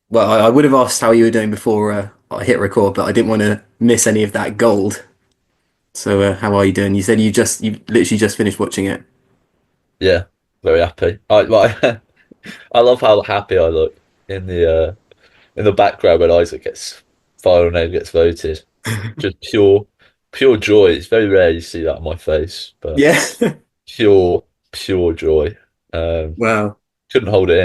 Well, I would have asked how you were doing before I hit record, but I didn't want to miss any of that gold. So, how are you doing? You said you literally just finished watching it. Yeah, very happy. I love how happy I look in the background when Isaac gets final name gets voted. Just pure joy. It's very rare you see that on my face, but Yeah. pure pure joy. Um, Wow. couldn't hold it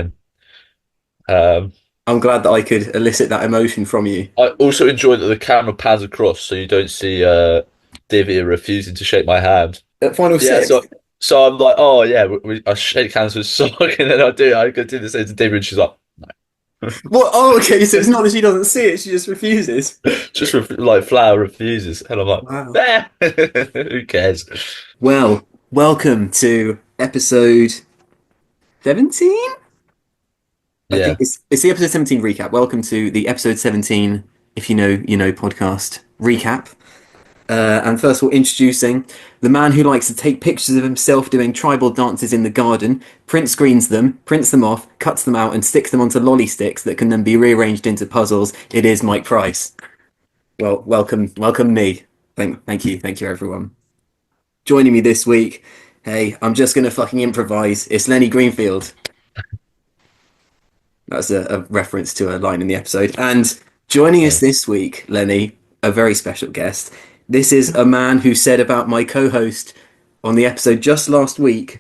in. Um, I'm glad that I could elicit that emotion from you. I also enjoy that the camera pans across so you don't see Divya refusing to shake my hand. At final Yeah, six. so I'm like, oh yeah, I shake hands with Sock, and then I go do the same to Divya, and she's like, What? Oh, okay. So it's not that she doesn't see it; she just refuses. like Flower refuses, and I'm like, Wow. eh, who cares? Well, welcome to episode 17. I think Yeah, it's the episode 17 recap. Welcome to the episode 17, if you know, you know, podcast recap. And first of all, introducing the man who likes to take pictures of himself doing tribal dances in the garden, print screens them, prints them off, cuts them out, and sticks them onto lolly sticks that can then be rearranged into puzzles. It is Mike Price. Well, welcome me. Thank you, everyone. Joining me this week, hey, I'm just gonna fucking improvise. It's Lenny Greenfield. That's a reference to a line in the episode. And joining us nice. this week, Lenny, a very special guest. This is a man who said about my co host on the episode just last week,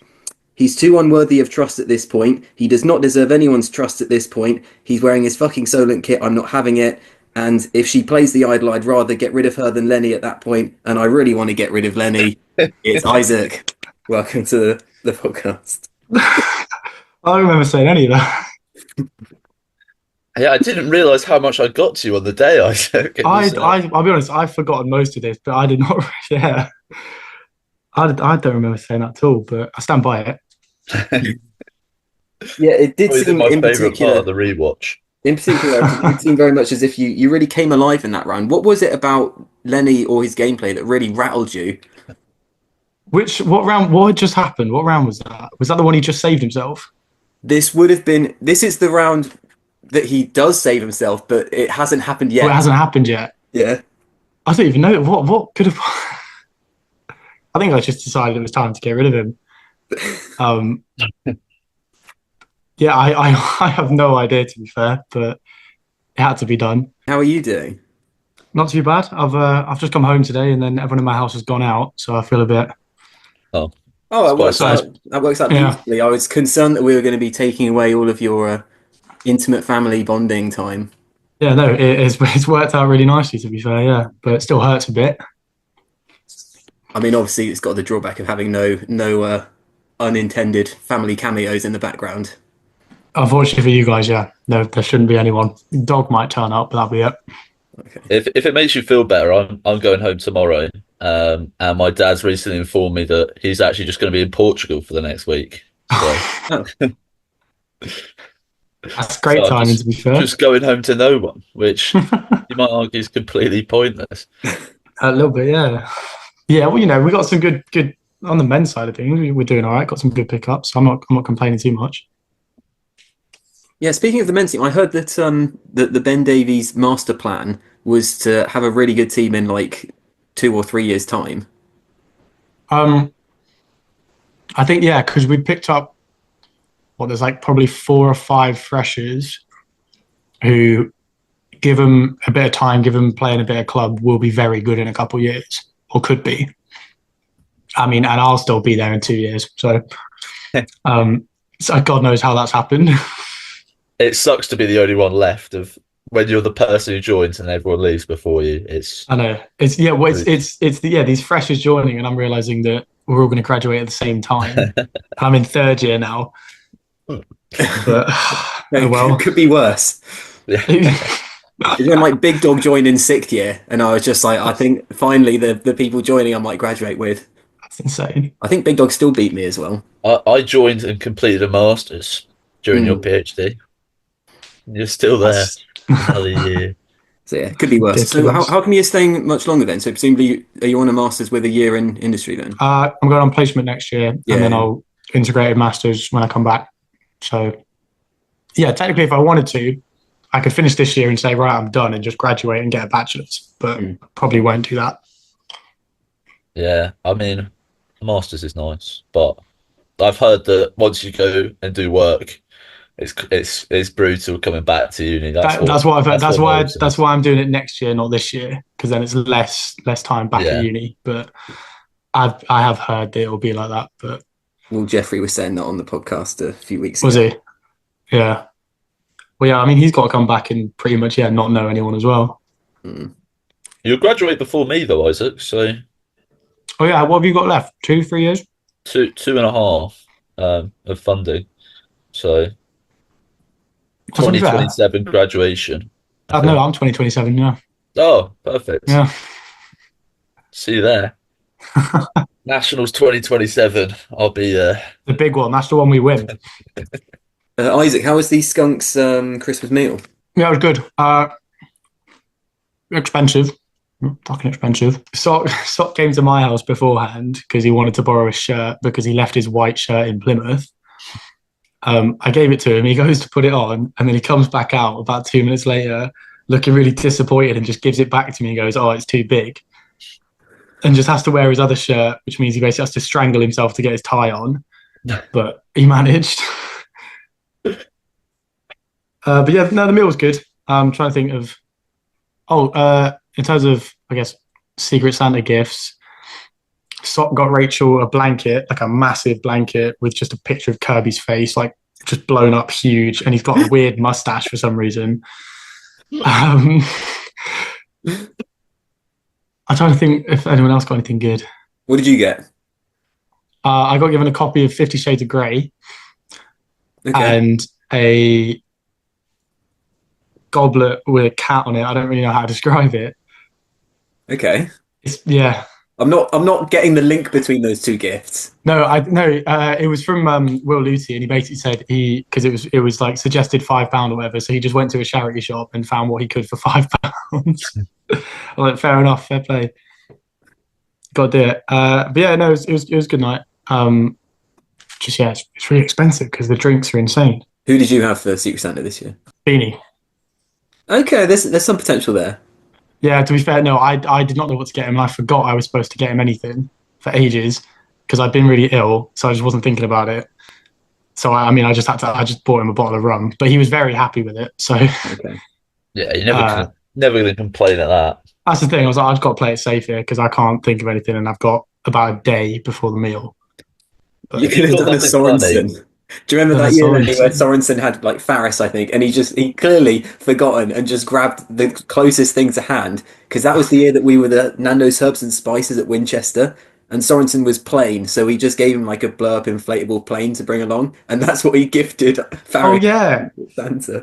he's too unworthy of trust at this point. He does not deserve anyone's trust at this point. He's wearing his fucking Solent kit. I'm not having it. And if she plays the idol, I'd rather get rid of her than Lenny at that point. And I really want to get rid of Lenny. It's Isaac. Welcome to the podcast. I don't remember saying any of that. Yeah, I didn't realize how much I got to you on the day, Isaac. I'll be honest, I've forgotten most of this, but I did not. Yeah, I don't remember saying that at all, but I stand by it. Yeah, it did Probably seem my favorite part of the rewatch. in particular, it did seem very much as if you really came alive in that round. What was it about Lenny or his gameplay that really rattled you? What round? What had just happened? What round was that? Was that the one he just saved himself? This is the round that he does save himself, but it hasn't happened Well, it yet. hasn't happened yet. Yeah. I don't even know what could have. I think I just decided it was time to get rid of him. Um, yeah, I have no idea to be fair, but it had to be done. How are you doing? Not too bad. I've just come home today, and then everyone in my house has gone out, so I feel a bit. Oh, Oh, it's quite sad. that works out Yeah, beautifully. I was concerned that we were going to be taking away all of your intimate family bonding time. yeah, no, it's worked out really nicely to be fair, yeah, but it still hurts a bit. I mean, obviously, it's got the drawback of having no unintended family cameos in the background. Unfortunately for you guys, yeah, no, there shouldn't be anyone. Dog might turn up, but that'll be it. Okay. If it makes you feel better, I'm going home tomorrow. And my dad's recently informed me that he's actually just going to be in Portugal for the next week. So, Oh, That's so great I'm timing to be fair. just going home to no one, which you might argue is completely pointless. A little bit, yeah. Yeah, well, we got some good on the men's side of things. We're doing all right. Got some good pickups. I'm not complaining too much. yeah. Speaking of the men's team, I heard that the Ben Davies master plan was to have a really good team in like 2 or 3 years' time. Um, I think yeah, because we picked up there's like probably 4 or 5 freshers who give them a bit of time, give them playing a bit of club, will be very good in a couple of years, or could be. I mean, and I'll still be there in 2 years. So God knows how that's happened. It sucks to be the only one left of when you're the person who joins and everyone leaves before you. It's I know it's yeah, well, it's these freshers joining, and I'm realizing that we're all going to graduate at the same time. I'm in third year now, but oh It well. could be worse. yeah. It's when like Big Dog joined in 6th year, and I was just like, I think finally the people joining I might graduate with. That's insane. I think Big Dog still beat me as well. I joined and completed a master's during your Mm. PhD. You're still there That's another year. So yeah, it could be worse. So ridiculous. how come you're staying much longer then? So presumably are you on a master's with a year in industry then? I'm going on placement next year, and then Yeah. I'll integrate a masters when I come back. So yeah, technically, if I wanted to, I could finish this year and say, right, I'm done, and just graduate and get a bachelor's, but probably won't do that. Yeah, I mean, the masters is nice, but I've heard that once you go and do work, it's brutal coming back to uni. That's what I've heard. That's what Mo That's says. why I'm doing it next year, not this year, because then it's less time back at Yeah, uni. But I have heard that it'll be like that. But Well, Jeffrey was saying that on the podcast a few weeks was ago. he? Yeah. Well, yeah. I mean, he's got to come back and pretty much not know anyone as well. Mm. you'll graduate before me though, Isaac. So Oh yeah. What have you got left? 2, 3 years? two and a half of funding. So Oh, to be fair, 2027 graduation, I I know think. I'm 2027. Yeah. Oh, perfect. Yeah. See you there. Nationals 2027. I'll be there. The big one. That's the one we win. Isaac, how was the Skunks Christmas meal? Yeah, it was good. Expensive. Fucking expensive. Sock came to my house beforehand because he wanted to borrow a shirt because he left his white shirt in Plymouth. I gave it to him. He goes to put it on, and then he comes back out about 2 minutes later, looking really disappointed, and just gives it back to me and goes, "Oh, it's too big," and just has to wear his other shirt, which means he basically has to strangle himself to get his tie on. But he managed. But yeah, no, the meal was good. I'm trying to think of. In terms of, I guess, Secret Santa gifts, Sock got Rachel a blanket, like a massive blanket with just a picture of Kirby's face, like just blown up huge, and he's got a weird mustache for some reason. I'm trying to think if anyone else got anything good. What did you get? I got given a copy of 50 Shades of Grey Okay. and a goblet with a cat on it. I don't really know how to describe it. Okay. Yeah. I'm not getting the link between those two gifts. No, it was from Will Luty, and he basically said because it was like suggested £5 or whatever, so he just went to a charity shop and found what he could for £5. I'm like, fair enough, fair play. Got to do it. But yeah, no, it was a good night. Just it's really expensive because the drinks are insane. Who did you have for Secret Santa this year? Beanie. Okay, there's some potential there. Yeah, to be fair, no, I did not know what to get him, and I forgot I was supposed to get him anything for ages because I'd been really ill, so I just wasn't thinking about it. So I mean, I just bought him a bottle of rum, but he was very happy with it. So Okay. Yeah, you never gonna complain at that. that's the thing. I was like, I've got to play it safe here because I can't think of anything, and I've got about a day before the meal. You could have got done a nothing Sorensen. funny. Do you remember Done a that year Lenny, where Sorensen. Sorensen had like Faris, I think, and he clearly forgotten and just grabbed the closest thing to hand because that was the year that we were the Nando's Herbs and Spices at Winchester, and Sorensen was plain, so he just gave him like a blow up inflatable plane to bring along, and that's what he gifted Oh Faris yeah. Santa.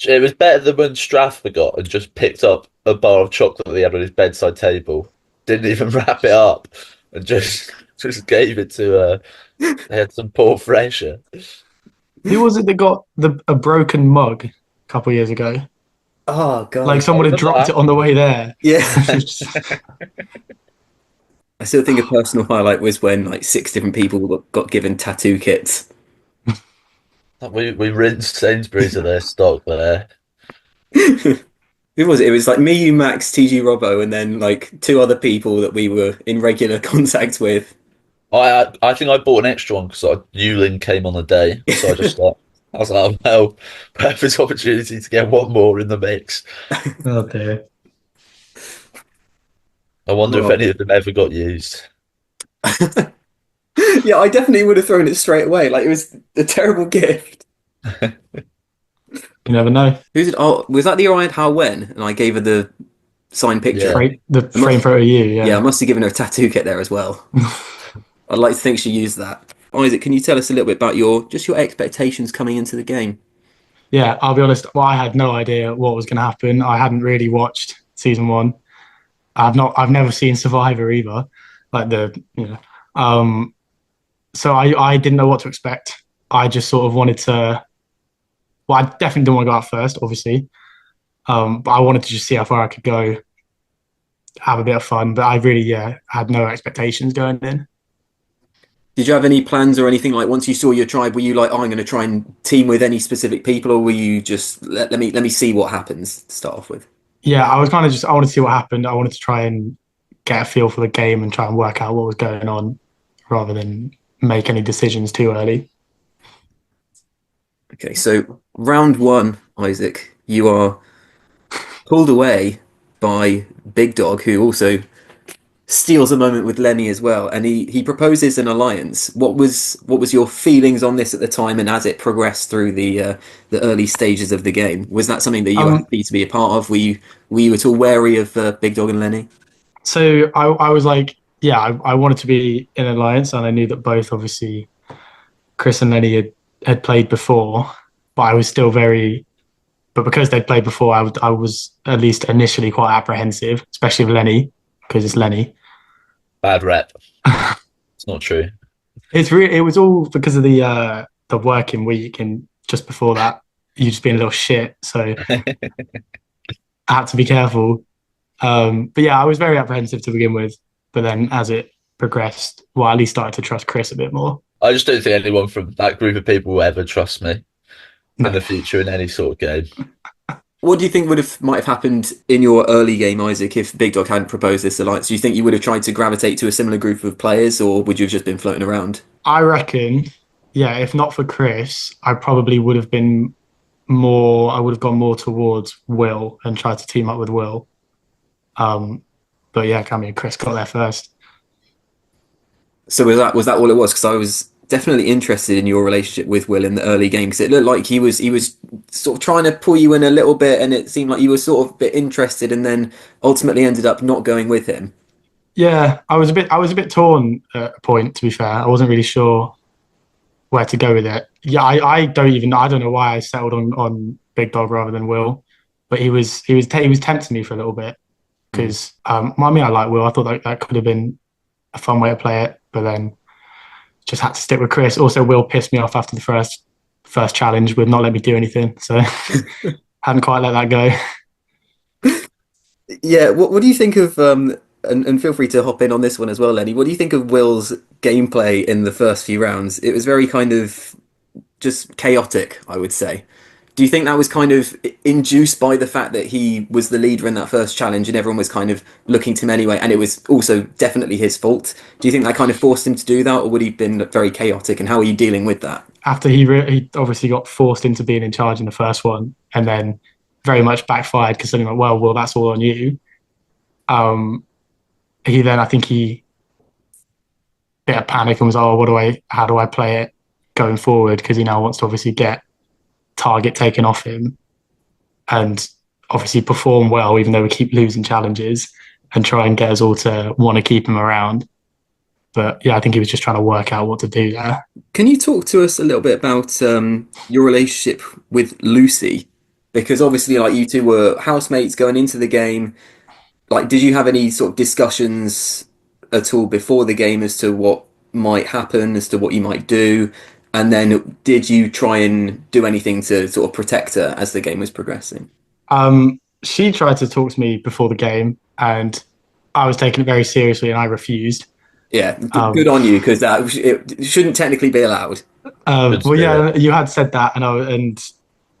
It was better than when Strath forgot and just picked up a bar of chocolate that he had on his bedside table, didn't even wrap it up, and just gave it to they had some poor Frasier. Who was it that got a broken mug a couple of years ago? Oh Like God, someone had dropped it on the way there. yeah. I still think a personal highlight was when like 6 different people got given tattoo kits. We rinsed Sainsbury's of their stock there. Who was it? It was like me, you, Max, TG Robbo, and then like two other people that we were in regular contact with. I think I bought an extra one because Yulin came on the day, so I was like, oh, well, perfect opportunity to get one more in the mix. Oh dear. I wonder if Well, any of them ever got used. yeah, I definitely would have thrown it straight away. Like it was a terrible gift. You never know. Who's it? Oh, was that the year I had How When? And I gave her the signed picture. Yeah. The frame photo of you, Yeah, I yeah. must have given her a tattoo kit there as well. I'd like to think she used that. Isaac, can you tell us a little bit about your expectations coming into the game? Yeah, I'll be honest. Well, I had no idea what was going to happen. I hadn't really watched season one. I've never seen Survivor either. Like so I didn't know what to expect. I just sort of wanted to. Well, I definitely didn't want to go out first, obviously. But I wanted to just see how far I could go, have a bit of fun. But I really, had no expectations going in. Did you have any plans or anything like once you saw your tribe? Were you like, oh, I'm going to try and team with any specific people, or were you just let me see what happens to start off with? Yeah, I was kind of just I wanted to see what happened. I wanted to try and get a feel for the game and try and work out what was going on rather than make any decisions too early. Okay, so round one, Isaac, you are pulled away by Big Dog, who also steals a moment with Lenny as well, and he proposes an alliance. What was your feelings on this at the time, and as it progressed through the early stages of the game? Was that something that you were Um, happy to be a part of? Were you at all wary of Big Dog and Lenny? so I was like, yeah, I wanted to be in an alliance, and I knew that both obviously Chris and Lenny had played before, but I was still very. But because they'd played before, I was at least initially quite apprehensive, especially with Lenny because it's Lenny. Bad rep. It's not true. It was all because of the working week, and just before that, you just being a little shit. So I had to be careful. But yeah, I was very apprehensive to begin with. But then as it progressed, well, I at least started to trust Chris a bit more. I just don't think anyone from that group of people will ever trust me in No. the future in any sort of game. What do you think might have happened in your early game, Isaac, if Big Dog hadn't proposed this alliance? Do you think you would have tried to gravitate to a similar group of players, or would you have just been floating around? I reckon, yeah, if not for Chris, I probably would have been more, I would have gone more towards Will and tried to team up with Will. Um, but yeah, I mean, Chris got there first. So was that all it was? Because I was definitely interested in your relationship with Will in the early game because it looked like he was sort of trying to pull you in a little bit, and it seemed like you were sort of a bit interested, and then ultimately ended up not going with him. Yeah, I was a bit torn at a point, to be fair. I wasn't really sure where to go with it. Yeah, I don't know why I settled on Big Dog rather than Will, but he was tempting me for a little bit Mm. because I mean I like Will. I thought that could have been a fun way to play it, but then just had to stick with Chris. Also, Will pissed me off after the first challenge with not letting me do anything, so hadn't quite let that go. Yeah, what do you think of and feel free to hop in on this one as well, Lenny. What do you think of Will's gameplay in the first few rounds? It was very kind of just chaotic, I would say. Do you think that was kind of induced by the fact that he was the leader in that first challenge and everyone was kind of looking to him anyway, and it was also definitely his fault? Do you think that kind of forced him to do that, or would he have been very chaotic? And how are you dealing with that? After he obviously got forced into being in charge in the first one, and then very much backfired because then he went, well, that's all on you. Um, he then I think he bit of panic and was, oh, how do I play it going forward? Because he now wants to obviously get target taken off him and obviously perform well, even though we keep losing challenges and try and get us all to want to keep him around. But yeah, I think he was just trying to work out what to do there. Can you talk to us a little bit about your relationship with Lucy? Because obviously, like you two were housemates going into the game. Like, did you have any sort of discussions at all before the game as to what might happen, as to what you might do? And then did you try and do anything to sort of protect her as the game was progressing? She tried to talk to me before the game, and I was taking it very seriously, and I refused. Yeah, good Um, on you, because it shouldn't technically be allowed. Good well, spirit. yeah, you had said that, and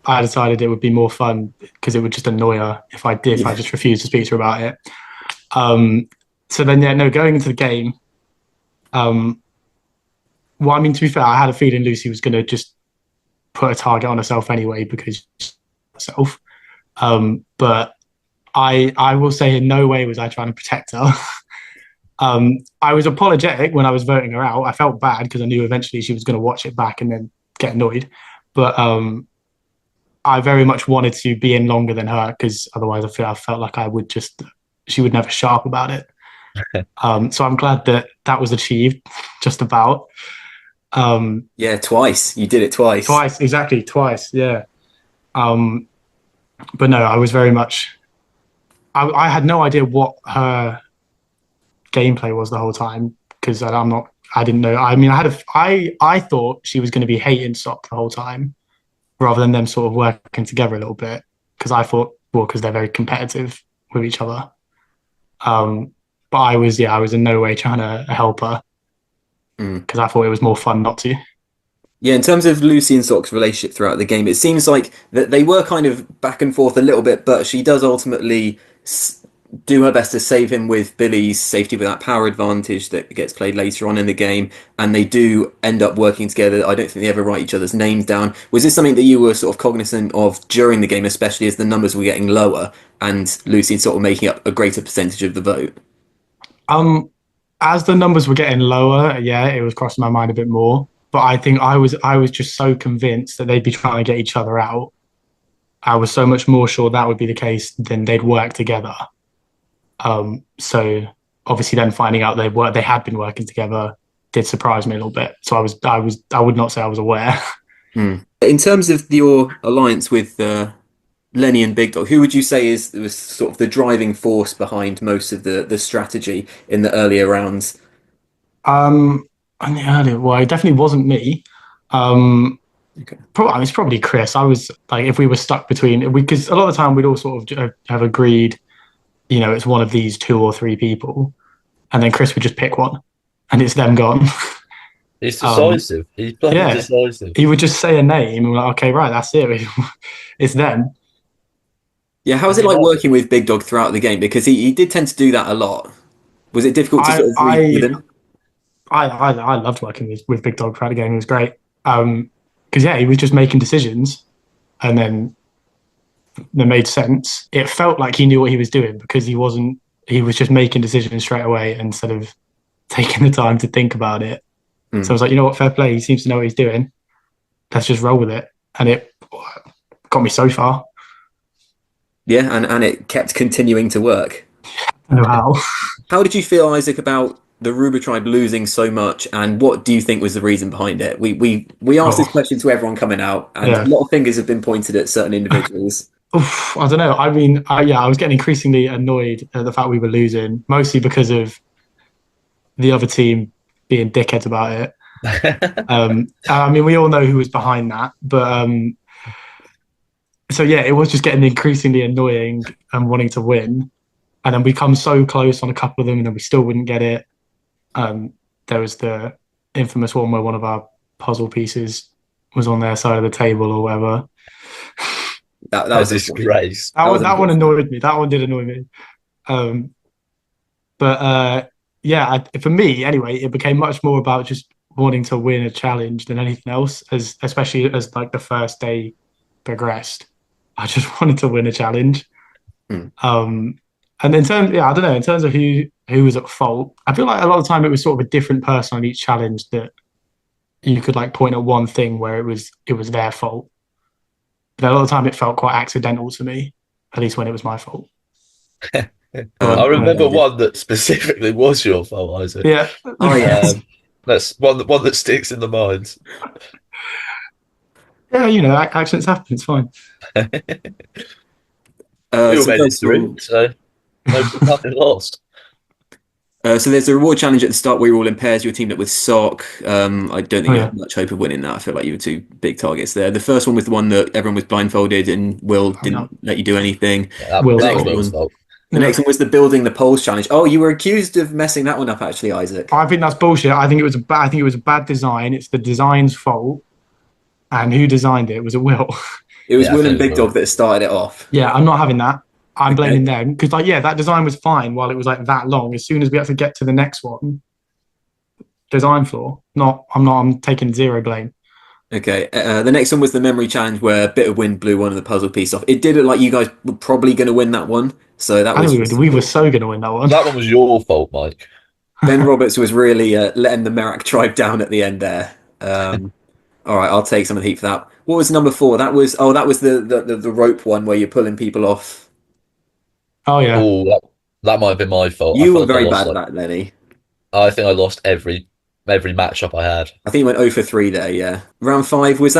I decided it would be more fun because it would just annoy her if I Yeah. just refused to speak to her about it. Um, so then, yeah, no, going into the game, um, well, I mean, to be fair, I had a feeling Lucy was going to just put a target on herself anyway because herself. But I will say in no way was I trying to protect her. I was apologetic when I was voting her out. I felt bad because I knew eventually she was going to watch it back and then get annoyed. But I very much wanted to be in longer than her because otherwise I felt like she would never shut up about it. So I'm glad that that was achieved just about. Yeah, twice. You did it twice. Twice, exactly, twice, yeah. Um, but no, I was very much, I had no idea what her gameplay was the whole time because I didn't know. I mean, I thought she was going to be hating Sock the whole time rather than them sort of working together a little bit because I thought, well, because they're very competitive with each other. Um, but I was in no way trying to help her. because I thought it was more fun not to. Yeah, in terms of Lucy and Sock's relationship throughout the game, it seems like that they were kind of back and forth a little bit, but she does ultimately do her best to save him with Billy's safety with that power advantage that gets played later on in the game, and they do end up working together. I don't think they ever write each other's names down. Was this something that you were sort of cognizant of during the game, especially as the numbers were getting lower and Lucy sort of making up a greater percentage of the vote? As the numbers were getting lower, yeah, it was crossing my mind a bit more. But I think I was just so convinced that they'd be trying to get each other out. I was so much more sure that would be the case than they'd work together. So obviously, then finding out they had been working together did surprise me a little bit. So I would not say I was aware. In terms of your alliance with Lenny and Big Dog, who would you say was sort of the driving force behind most of the strategy in the earlier rounds? And the earlier, well, it definitely wasn't me. Okay. I mean, it's probably Chris. I was like, if we were stuck between, because a lot of the time we'd all sort of have agreed, it's one of these two or three people, and then Chris would just pick one, and it's them gone. He's decisive. He's bloody Yeah, decisive. he would just say a name, and we're like, okay, right, that's it. It's them. Yeah, how was it like working with Big Dog throughout the game? Because he did tend to do that a lot. Was it difficult to I sort of read with I him? I loved working with Big Dog throughout the game. It was great. Because yeah, he was just making decisions, and then they made sense. It felt like he knew what he was doing because he wasn't. He was just making decisions straight away instead of taking the time to think about it. So I was like, you know what, fair play. He seems to know what he's doing. Let's just roll with it, and it got me so far. Yeah, and it kept continuing to work. I don't know how. How did you feel, Isaac, about the Rubah tribe losing so much, and what do you think was the reason behind it? We asked this Oh, question to everyone coming out, and a yeah. lot of fingers have been pointed at certain individuals. Oof, I don't know. I mean, yeah, I was getting increasingly annoyed at the fact we were losing, mostly because of the other team being dickheads about it. I mean, we all know who was behind that, but so yeah, it was just getting increasingly annoying and wanting to win. And then we come so close on a couple of them, and then we still wouldn't get it. There was the infamous one where one of our puzzle pieces was on their side of the table or whatever. That A was disgrace. That one annoyed me. That one did annoy me. But yeah, for me anyway, it became much more about just wanting to win a challenge than anything else. Especially as like the first day progressed, I just wanted to win a challenge. Hmm. And in terms, yeah, I don't know. In terms of who was at fault, I feel like a lot of the time it was sort of a different person on each challenge that you could like point at one thing where it was their fault. But a lot of the time it felt quite accidental to me, at least when it was my fault. I But remember one that specifically was your fault, Isaac. yeah, Oh yes. That's one that sticks in the mind. yeah, accidents happen. It's fine. We all So made it first of through, all, so nothing lost. so there's a reward challenge at the start where you're all in pairs. You're teamed up with Sock. I don't think Oh you yeah, had much hope of winning that. I feel like you were two big targets there. The first one was the one that everyone was blindfolded and Will yeah. didn't let you do anything. Yeah, The Will's that was next fault. Will's one, fault. the next Yeah. one was the building the poles challenge. Oh, you were accused of messing that one up, actually, Isaac. I think that's bullshit. I think it was a bad design. It's the design's fault, and who designed it was a Will. It was Yeah, I Will think and it was Big Will. Dog that started it off. Yeah, I'm not having that. I'm Okay. blaming them because, like, yeah, that design was fine while it was like that long. As soon as we had to get to the next one, design flaw. Not. I'm not. I'm taking zero blame. Okay. The next one was the memory challenge where a bit of wind blew one of the puzzle piece off. It did look like you guys were probably going to win that one. So that I was think just we were so going to win that one. That one was your fault, Mike. Ben Roberts was really letting the Merrick tribe down at the end there. All right, I'll take some of the heat for that. What was number four? That was the rope one where you're pulling people off. Oh yeah, Oh, that might have been my fault. I You feel were like I very lost bad at like that, Lenny. I think I lost every matchup I had. I think you went 0 for 3 there, yeah. Round five, was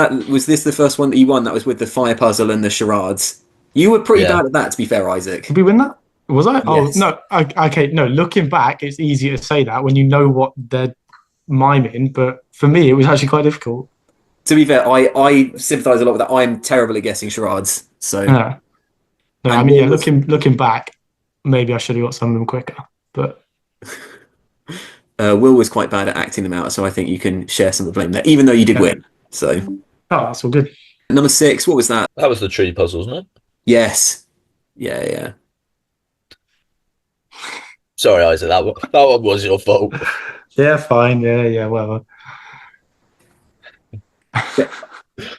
this the first one that you won? That was with the fire puzzle and the charades. You were pretty Yeah. bad at that, to be fair, did Isaac. we win that? Was I? Oh Yes. no. Okay, no. Looking back, it's easier to say that when you know what they're miming. But for me, it was actually quite difficult. To be fair, I sympathise a lot with that. I'm terrible at guessing charades. So, Yeah. No, I and mean, what yeah. was Looking back, maybe I should have got some of them quicker. But Will was quite bad at acting them out, so I think you can share some of the blame there, even though you did Yeah. win. So Oh, that's all good. number 6, what was that? That was the tree puzzle, wasn't it? Yes. Yeah, yeah. Sorry, Isaac, that one was your fault. Yeah, fine. Yeah, whatever.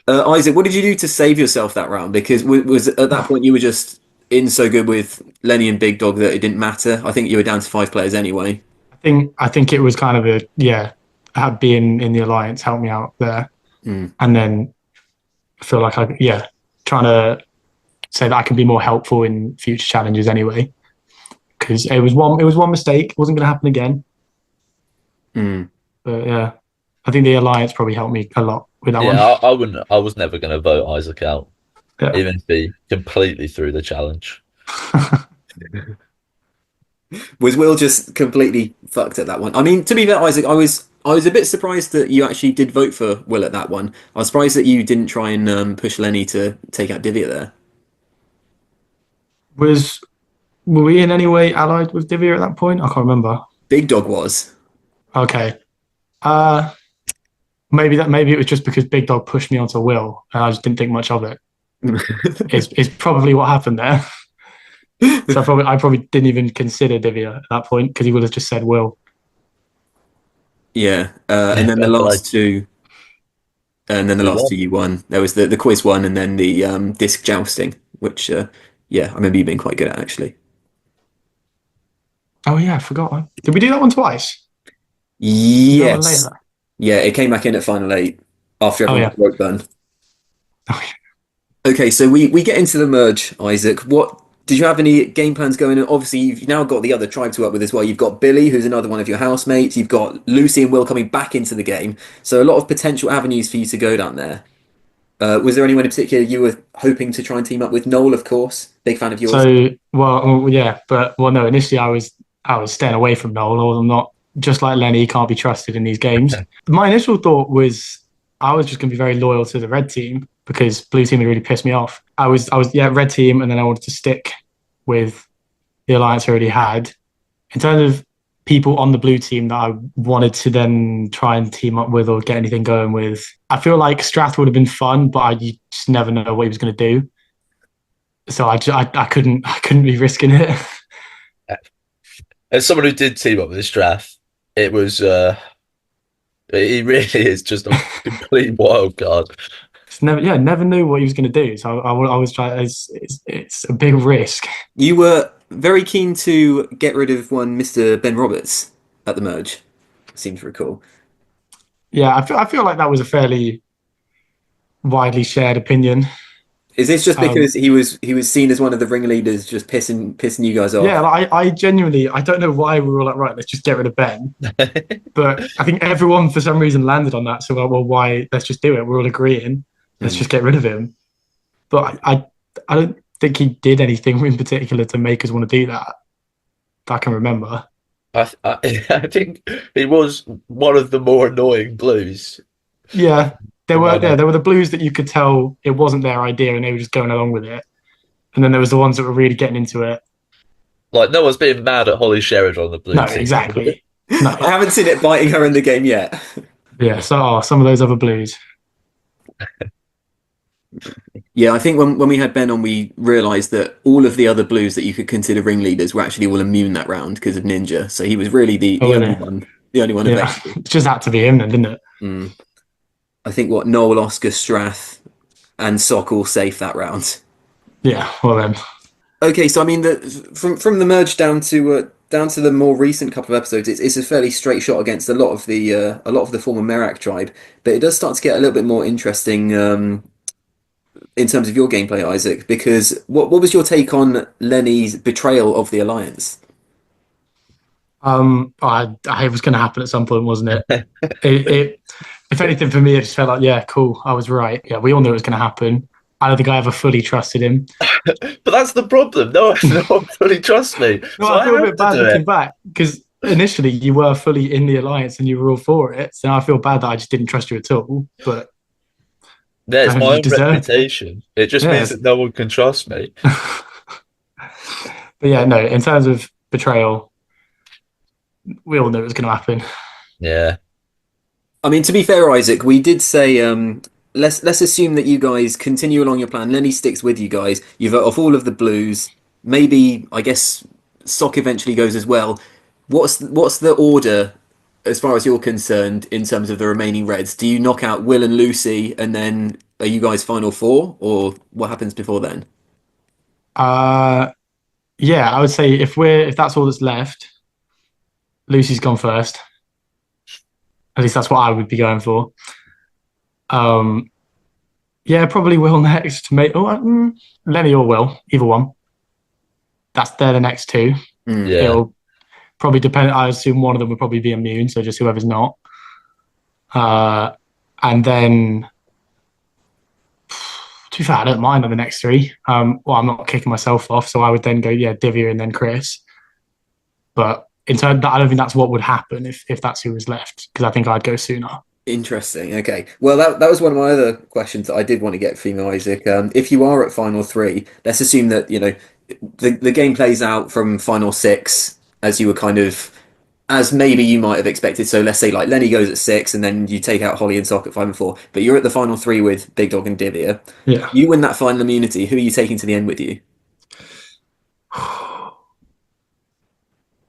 Isaac, what did you do to save yourself that round? Because was at that point you were just in so good with Lenny and Big Dog that it didn't matter. I think you were down to 5 players anyway. I think it was kind of being in the alliance helped me out there, Mm. and then I feel like trying to say that I can be more helpful in future challenges anyway, because it was one mistake, it wasn't going to happen again. Mm. But yeah, I think the alliance probably helped me a lot with that Yeah, one. I wouldn't. I was never going to vote Isaac out, Yeah. even if he completely threw the challenge. Was Will just completely fucked at that one? I mean, to be fair, Isaac, I was a bit surprised that you actually did vote for Will at that one. I was surprised that you didn't try and push Lenny to take out Divya there. was Were we in any way allied with Divya at that point? I can't remember. Big Dog was. Okay. Maybe it was just because Big Dog pushed me onto Will, and I just didn't think much of it. It's probably what happened there. So I probably didn't even consider Divya at that point because he would have just said Will. Yeah, and then the Fair play. last two, and then the We last won. two you won. There was the quiz one, and then the disc jousting, which yeah, I remember you being quite good at actually. Oh yeah, I forgot. Did we do that one twice? Was that one Yes, later? yeah, it came back in at final 8 after Oh everyone yeah. broke burn. Oh, yeah. Okay, so we get into the merge, Isaac. What did you have any game plans going on? Obviously, you've now got the other tribe to work with as well. You've got Billy, who's another one of your housemates. You've got Lucy and Will coming back into the game. So a lot of potential avenues for you to go down there. Was there anyone in particular you were hoping to try and team up with? Noel, of course, big fan of yours. Yeah, but no. Initially, I was staying away from Noel. I'm not just like Lenny. He can't be trusted in these games. My initial thought was I was just going to be very loyal to the red team because blue team had really pissed me off. I was red team, and then I wanted to stick with the alliance I already had. In terms of people on the blue team that I wanted to then try and team up with or get anything going with, I feel like Strath would have been fun, but you just never know what he was going to do. So I couldn't be risking it. As someone who did team up with this draft, it was he really is just a complete wild card. Never knew what he was going to do. So I was trying. It's a big risk. You were very keen to get rid of one Mr. Ben Roberts at the merge. Seem to recall. Yeah, I feel like that was a fairly widely shared opinion. Is this just Um, because he was seen as one of the ringleaders, just pissing you guys off? yeah, like I genuinely I don't know why we were all like, right, let's just get rid of Ben. But I think everyone for some reason landed on that. So well, why? Let's just do it. We're all agreeing. Let's just get rid of him. But I don't think he did anything in particular to make us want to do that. That I can remember. I think he was one of the more annoying blues. Yeah, there In were my yeah, mind. there were the blues that you could tell it wasn't their idea and they were just going along with it. And then there was the ones that were really getting into it. Like no one's being mad at Holly Sheridan on the blue No, team. exactly. I No. haven't seen it biting her in the game yet. Yeah, so some of those other blues. Yeah, I think when we had Ben on, we realised that all of the other blues that you could consider ringleaders were actually all immune that round because of Ninja. So he was really the, Oh, the only really? one, the only one Yeah. available. It just had to be him then, didn't it? Mm. I think what Noel, Oscar, Strath, and Sock all safe that round. Yeah, well then. Okay, so I mean, from the merge down to the more recent couple of episodes, it's a fairly straight shot against a lot of the former Merak tribe, but it does start to get a little bit more interesting in terms of your gameplay, Isaac. Because what was your take on Lenny's betrayal of the alliance? It was going to happen at some point, wasn't it? It if anything for me, it just felt like, yeah, cool, I was right. Yeah, we all knew it was going to happen. I don't think I ever fully trusted him. But that's the problem. No one fully trusts me. No, So I I feel a have bit to bad do looking it. back because initially you were fully in the alliance and you were all for it. So I feel bad that I just didn't trust you at all. But Yeah, it's my you own deserved it. reputation. It just means Yes. that no one can trust me. But yeah, no, in terms of betrayal, we all knew it was going to happen. Yeah. I mean, to be fair, Isaac, we did say let's assume that you guys continue along your plan. Lenny sticks with you guys. You vote off all of the blues. Maybe I guess Sock eventually goes as well. What's the order as far as you're concerned in terms of the remaining reds? Do you knock out Will and Lucy, and then are you guys final four, or what happens before then? Yeah, I would say if that's all that's left, Lucy's gone first. At least that's what I would be going for. Um, yeah, probably Will next. Lenny or Will, either one. They're the next two. Yeah. It'll probably depend. I assume one of them would probably be immune, so just whoever's not. And then, to be fair, I don't mind on the next three. Well, I'm not kicking myself off, so I would then go, yeah, Divya and then Chris. But in terms, I don't think that's what would happen if that's who was left, because I think I'd go sooner. Interesting. Okay. Well, that was one of my other questions that I did want to get from you, Isaac. If you are at final three, let's assume that the game plays out from final six as you were kind of as maybe you might have expected. So let's say like Lenny goes at six, and then you take out Holly and Sock at 5 and 4. But you're at the final three with Big Dog and Divya. Yeah. You win that final immunity. Who are you taking to the end with you?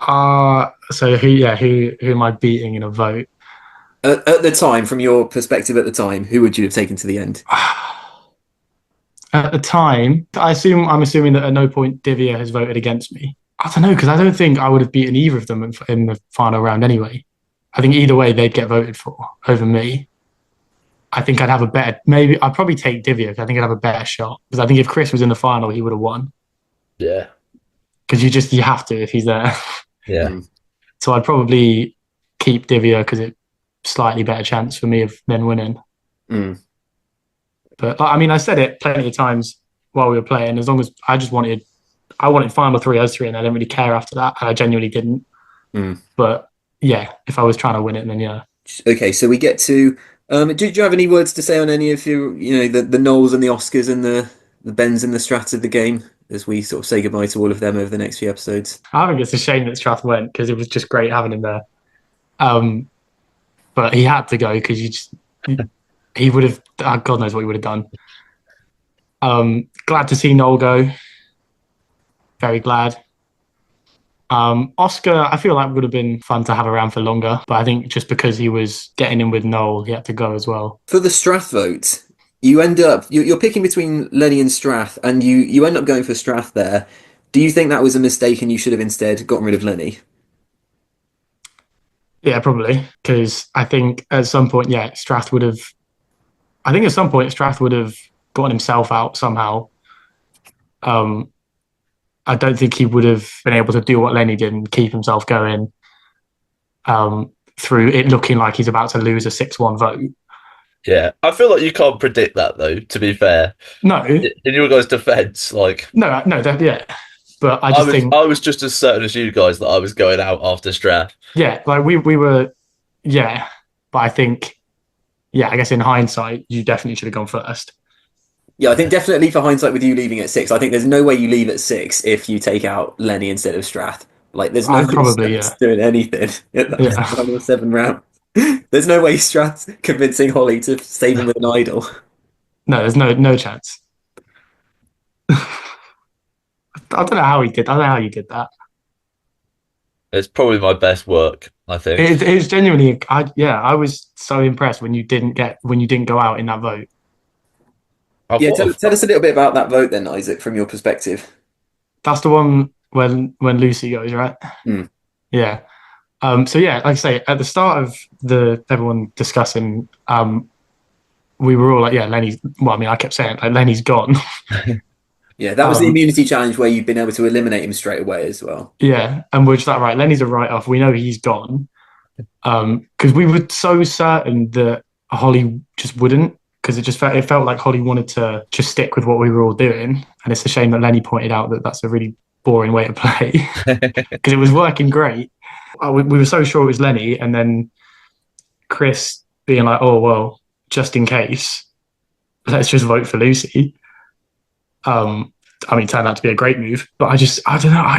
So who am I beating in a vote? At the time, from your perspective at the time, who would you have taken to the end? At the time, I'm assuming that at no point Divya has voted against me. I don't know, because I don't think I would have beaten either of them in the final round anyway. I think either way they'd get voted for over me. I think I'd have a better. Maybe I'd probably take Divya because I think I'd have a better shot. Because I think if Chris was in the final, he would have won. Yeah. Because you have to if he's there. Yeah. So I'd probably keep Divya because it's slightly better chance for me of then winning. But I mean, I said it plenty of times while we were playing. As long as I wanted final three as three, and I didn't really care after that. And I genuinely didn't. But yeah, if I was trying to win it, then yeah. Okay, so we get to. Do you have any words to say on any of your, the Knowles and the Oscars and the Bens and the Strats of the game as we sort of say goodbye to all of them over the next few episodes? I think it's a shame that Strath went because it was just great having him there. But he had to go because he would have. God knows what he would have done. Glad to see Noel go. Very glad. Oscar, I feel like would have been fun to have around for longer, but I think just because he was getting in with Noel, he had to go as well. For the Strath vote, you end up you're picking between Lenny and Strath, and you end up going for Strath there. Do you think that was a mistake and you should have instead gotten rid of Lenny? Yeah, probably, because I think at some point, yeah, Strath would have. I think at some point Strath would have gotten himself out somehow. I don't think he would have been able to do what Lenny did and keep himself going through it looking like he's about to lose a 6-1 vote. Yeah, I feel like you can't predict that though. To be fair, no, in your guys' defence, like yeah. But I think I was just as certain as you guys that I was going out after Strath. Yeah, like we were, yeah. But I think, yeah, I guess in hindsight, you definitely should have gone first. Yeah, I think definitely for hindsight with you leaving at 6, I think there's no way you leave at 6 if you take out Lenny instead of Strath. Like, there's no sense doing anything at that final 7 round. There's no way Strath's convincing Holly to save him with an idol. No, there's no chance. I don't know how he did. I don't know how you did that. It's probably my best work, I think. It was genuinely, I was so impressed when you didn't go out in that vote. Yeah, tell us a little bit about that vote then, Isaac, from your perspective. That's the one when Lucy goes, right? Yeah. So yeah, like I say, at the start of everyone discussing, we were all like, yeah, Lenny's. Well, I mean, I kept saying like Lenny's gone. Yeah, that was the immunity challenge where you've been able to eliminate him straight away as well. Yeah, and we're just like, right, Lenny's a write-off. We know he's gone. Because we were so certain that Holly just wouldn't, because it felt like Holly wanted to just stick with what we were all doing. And it's a shame that Lenny pointed out that that's a really boring way to play because it was working great. We were so sure it was Lenny, and then Chris being like, oh, well, just in case, let's just vote for Lucy. I mean, turned out to be a great move. But I don't know.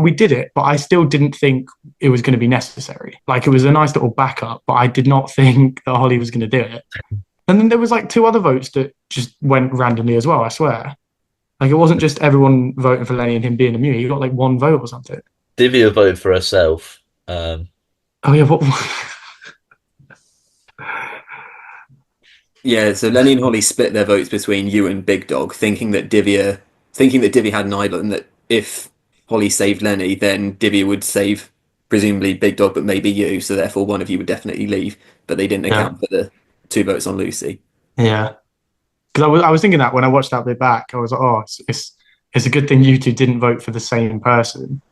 We did it, but I still didn't think it was going to be necessary. Like, it was a nice little backup, but I did not think that Holly was going to do it. And then there was like 2 other votes that just went randomly as well, I swear. Like, it wasn't just everyone voting for Lenny and him being immune. He got like 1 vote or something. Divya voted for herself. Oh, yeah. What? Yeah, so Lenny and Holly split their votes between you and Big Dog, thinking that Divya had an idol, and that if Holly saved Lenny, then Divya would save presumably Big Dog, but maybe you. So therefore, one of you would definitely leave. But they didn't Yeah. account for the 2 votes on Lucy. Yeah. Because I was thinking that when I watched that bit back, I was like, oh, it's a good thing you two didn't vote for the same person.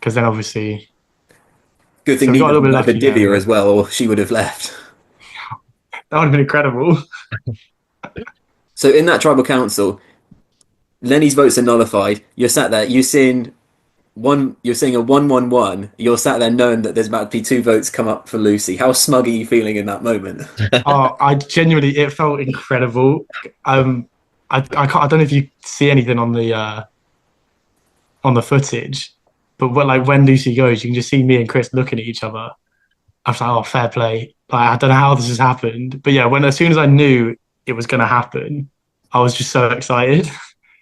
Because then obviously. Good thing So we got a neither little bit voted lucky there. Divya as well, or she would have left. That would have been incredible. So in that tribal council, Lenny's votes are nullified. You're sat there. You're seeing a 1-1-1. You're sat there knowing that there's about to be 2 votes come up for Lucy. How smug are you feeling in that moment? Oh, I genuinely, it felt incredible. I don't know if you see anything on the footage, but when Lucy goes, you can just see me and Chris looking at each other. I was like, oh, fair play. Like, I don't know how this has happened, but yeah, as soon as I knew it was going to happen, I was just so excited.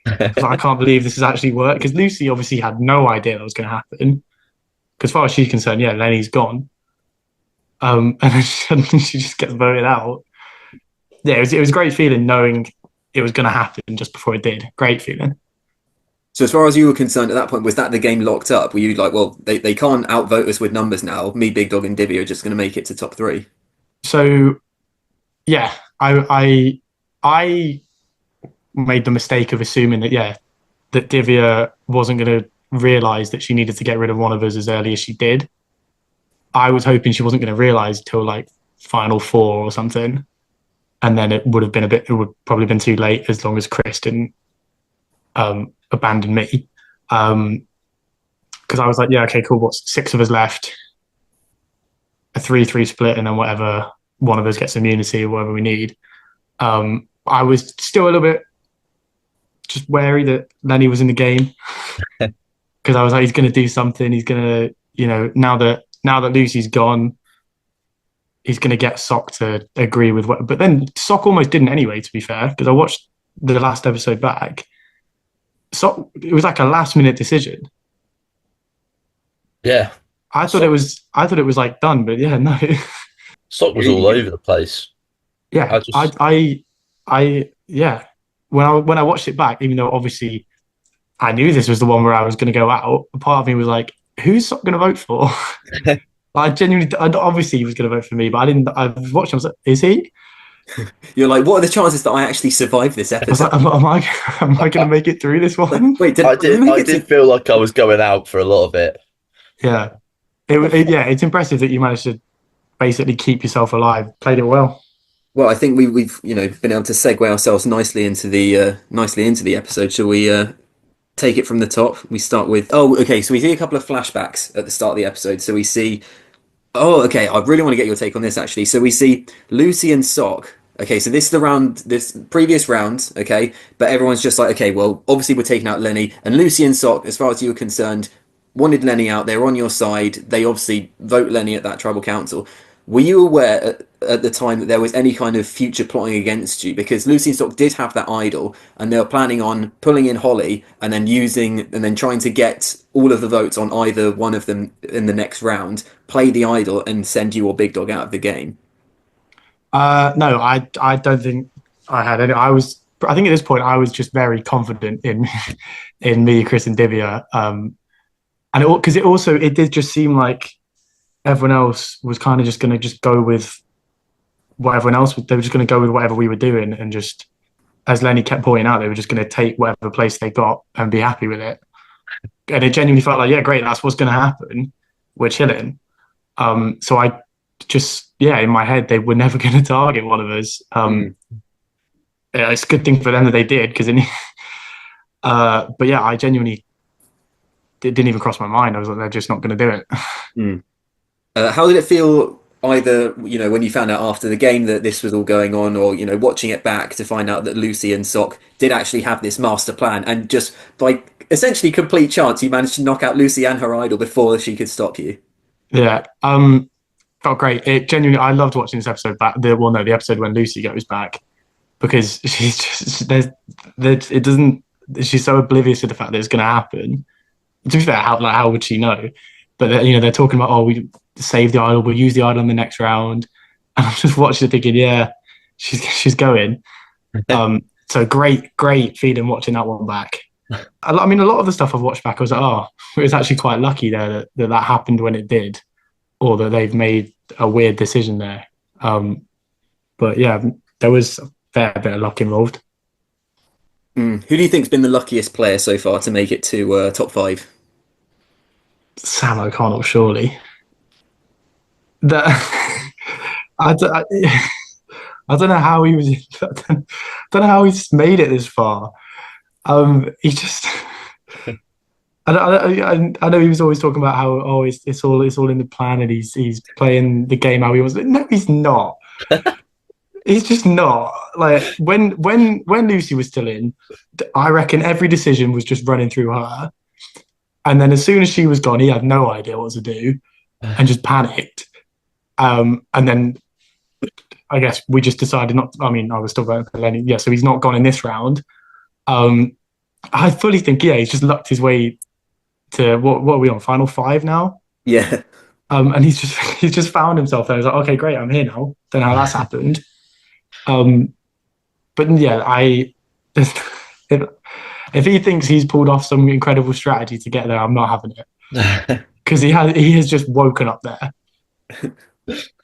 Because I can't believe this has actually worked. Because Lucy obviously had no idea that was going to happen. Because as far as she's concerned, yeah, Lenny's gone. And then she just gets voted out. Yeah, it was a great feeling knowing it was going to happen just before it did. Great feeling. So as far as you were concerned at that point, was that the game locked up? Were you like, well, they can't outvote us with numbers now. Me, Big Dog, and Divvy are just going to make it to top 3. So yeah, I made the mistake of assuming that that Divya wasn't going to realize that she needed to get rid of one of us as early as she did. I was hoping she wasn't going to realize till like final 4 or something, and then it would probably been too late as long as Chris didn't abandon me. Because I was like, yeah, okay, cool. What's 6 of us left? A 3-3 split, and then whatever one of us gets immunity or whatever we need. I was still a little bit just wary that Lenny was in the game because I was like, he's going to do something. He's going to, now that Lucy's gone, he's going to get Sock to agree with what. But then Sock almost didn't anyway. To be fair, because I watched the last episode back. Sock, it was like a last minute decision. Yeah, I thought it was like done, but yeah, no. Sock was all over the place. Yeah, yeah. When I watched it back, even though obviously I knew this was the one where I was going to go out, a part of me was like, "Who's Sock going to vote for?" Obviously he was going to vote for me, but I didn't. I was watching. I was like, "Is he?" You're like, what are the chances that I actually survive this I was episode? like, "Am I going to make it through this one?" Wait, I did feel like I was going out for a lot of it. Yeah, it's impressive that you managed to basically keep yourself alive. Played it well. Well, I think we've been able to segue ourselves nicely into the episode. Shall we take it from the top? We start with okay. So we see a couple of flashbacks at the start of the episode. So we see okay. I really want to get your take on this actually. So we see Lucy and Sock. Okay, so this previous round. Okay, but everyone's just like, okay, well, obviously we're taking out Lenny and Lucy and Sock. As far as you were concerned, wanted Lenny out. They're on your side. They obviously vote Lenny at that tribal council. Were you aware at the time that there was any kind of future plotting against you? Because Lucy and Stock did have that idol, and they were planning on pulling in Holly and then trying to get all of the votes on either one of them in the next round, play the idol, and send you or Big Dog out of the game. No, I don't think I had any. I think at this point I was just very confident in me, Chris, and Divya. And it did just seem like everyone else was kind of just going to just go with what everyone else. They were just going to go with whatever we were doing, and just as Lenny kept pointing out, they were just going to take whatever place they got and be happy with it. And it genuinely felt like, yeah, great, that's what's going to happen. We're chilling. So I just, in my head, they were never going to target one of us. Yeah, it's a good thing for them that they did, because but yeah, I genuinely, it didn't even cross my mind. I was like, they're just not going to do it. How did it feel either, when you found out after the game that this was all going on, or, watching it back to find out that Lucy and Sock did actually have this master plan, and just by essentially complete chance, you managed to knock out Lucy and her idol before she could stop you? Yeah. Felt great. It genuinely, I loved watching this episode back. The episode when Lucy goes back, because she's just it doesn't. She's so oblivious to the fact that it's going to happen. To be fair, how would she know? But they're talking about, oh, we save the idol, we'll use the idol in the next round, and I'm just watching it thinking, yeah, she's going. So great feeling watching that one back. I mean, a lot of the stuff I've watched back, I was like, oh, it was actually quite lucky there that happened when it did, or that they've made a weird decision there. But yeah, there was a fair bit of luck involved. Who do you think's been the luckiest player so far to make it to top 5? Sam O'Connell, surely. That I don't know how he was. I don't know how he's made it this far. He just. I know he was always talking about how, oh, it's all in the plan, and he's playing the game how he wants. No, he's not. He's just not. Like when Lucy was still in, I reckon every decision was just running through her. And then as soon as she was gone, he had no idea what to do and just panicked. And then I guess we just decided not. I mean, I was still voting for Lenny. Yeah, so he's not gone in this round. I fully think, yeah, he's just lucked his way to what are we on, final 5 now? Yeah. And he's just found himself there. He's like, okay, great, I'm here now. Don't know how that's happened. But yeah, if he thinks he's pulled off some incredible strategy to get there, I'm not having it, because he has just woken up there.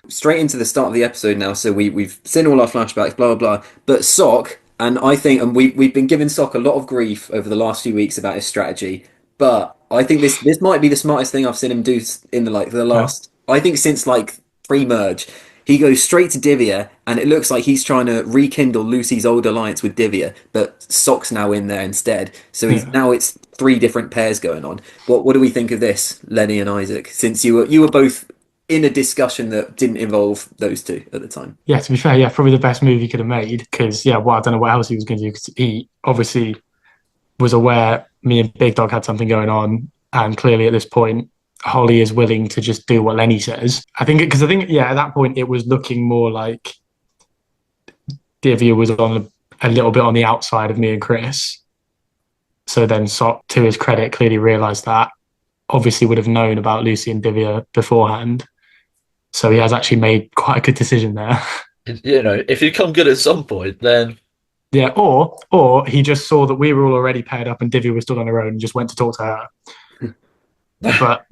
Straight into the start of the episode now. So we've seen all our flashbacks, blah blah blah. But Sock, and I think, and we've been giving Sock a lot of grief over the last few weeks about his strategy. But I think this might be the smartest thing I've seen him do in the last. Yeah. I think since pre-merge. He goes straight to Divya, and it looks like he's trying to rekindle Lucy's old alliance with Divya, but Sock's now in there instead. So now it's 3 different pairs going on. What do we think of this, Lenny and Isaac? Since you were both in a discussion that didn't involve those 2 at the time. Yeah, to be fair, yeah, probably the best move he could have made, because I don't know what else he was going to do, because he obviously was aware me and Big Dog had something going on, and clearly at this point Holly is willing to just do what Lenny says. I think at that point it was looking more like Divya was on a little bit on the outside of me and Chris. So then Sock, to his credit, clearly realised that. Obviously would have known about Lucy and Divya beforehand. So he has actually made quite a good decision there. If you come good at some point, then... Yeah, or he just saw that we were all already paired up and Divya was still on her own and just went to talk to her. But...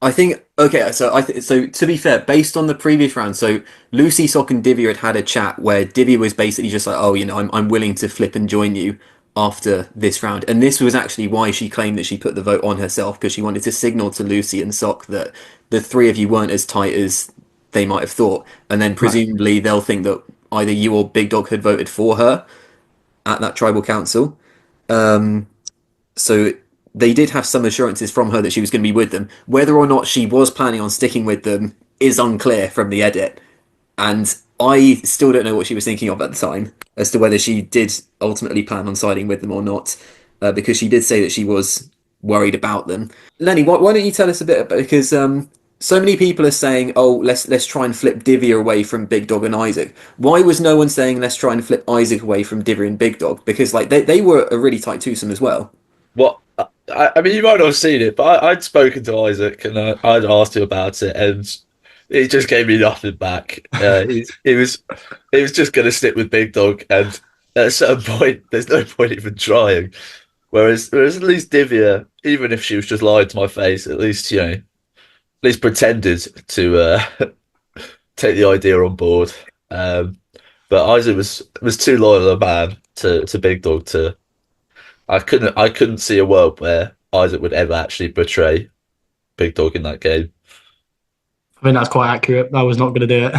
I think, okay, so so to be fair, based on the previous round, so Lucy, Sock and Divya had a chat where Divya was basically just like, oh, I'm willing to flip and join you after this round. And this was actually why she claimed that she put the vote on herself, because she wanted to signal to Lucy and Sock that the 3 of you weren't as tight as they might have thought. And then presumably they'll think that either you or Big Dog had voted for her at that tribal council. So they did have some assurances from her that she was going to be with them. Whether or not she was planning on sticking with them is unclear from the edit. And I still don't know what she was thinking of at the time as to whether she did ultimately plan on siding with them or not, because she did say that she was worried about them. Lenny, why don't you tell us a bit about, because so many people are saying, oh, let's try and flip Divya away from Big Dog and Isaac. Why was no one saying let's try and flip Isaac away from Divya and Big Dog? Because they were a really tight twosome as well. Well, I mean, you might not have seen it, but I'd spoken to Isaac and I'd asked him about it, and he just gave me nothing back. He was just going to stick with Big Dog, and at a certain point, there's no point even trying. Whereas at least Divya, even if she was just lying to my face, at least pretended to take the idea on board. But Isaac was too loyal a man to Big Dog to. I couldn't see a world where Isaac would ever actually betray Big Dog in that game. I think that's quite accurate. I was not going to do it.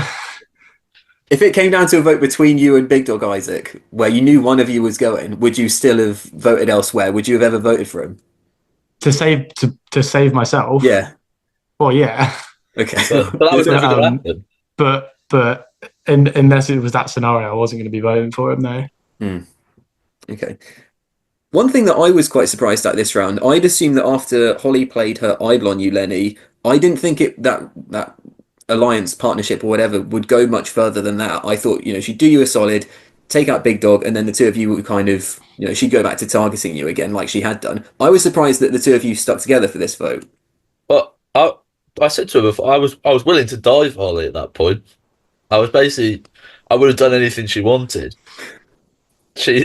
If it came down to a vote between you and Big Dog Isaac, where you knew one of you was going, would you still have voted elsewhere? Would you have ever voted for him? To save myself? Yeah. Well, yeah. Okay. But that was never going to happen. But unless it was that scenario, I wasn't going to be voting for him. No. Okay. One thing that I was quite surprised at this round, I'd assumed that after Holly played her idol on you, Lenny, I didn't think that alliance partnership or whatever would go much further than that. I thought, she'd do you a solid, take out Big Dog, and then the two of you would kind of, she'd go back to targeting you again like she had done. I was surprised that the two of you stuck together for this vote. But I said to her before, I was willing to die for Holly at that point. I was basically, I would have done anything she wanted. She,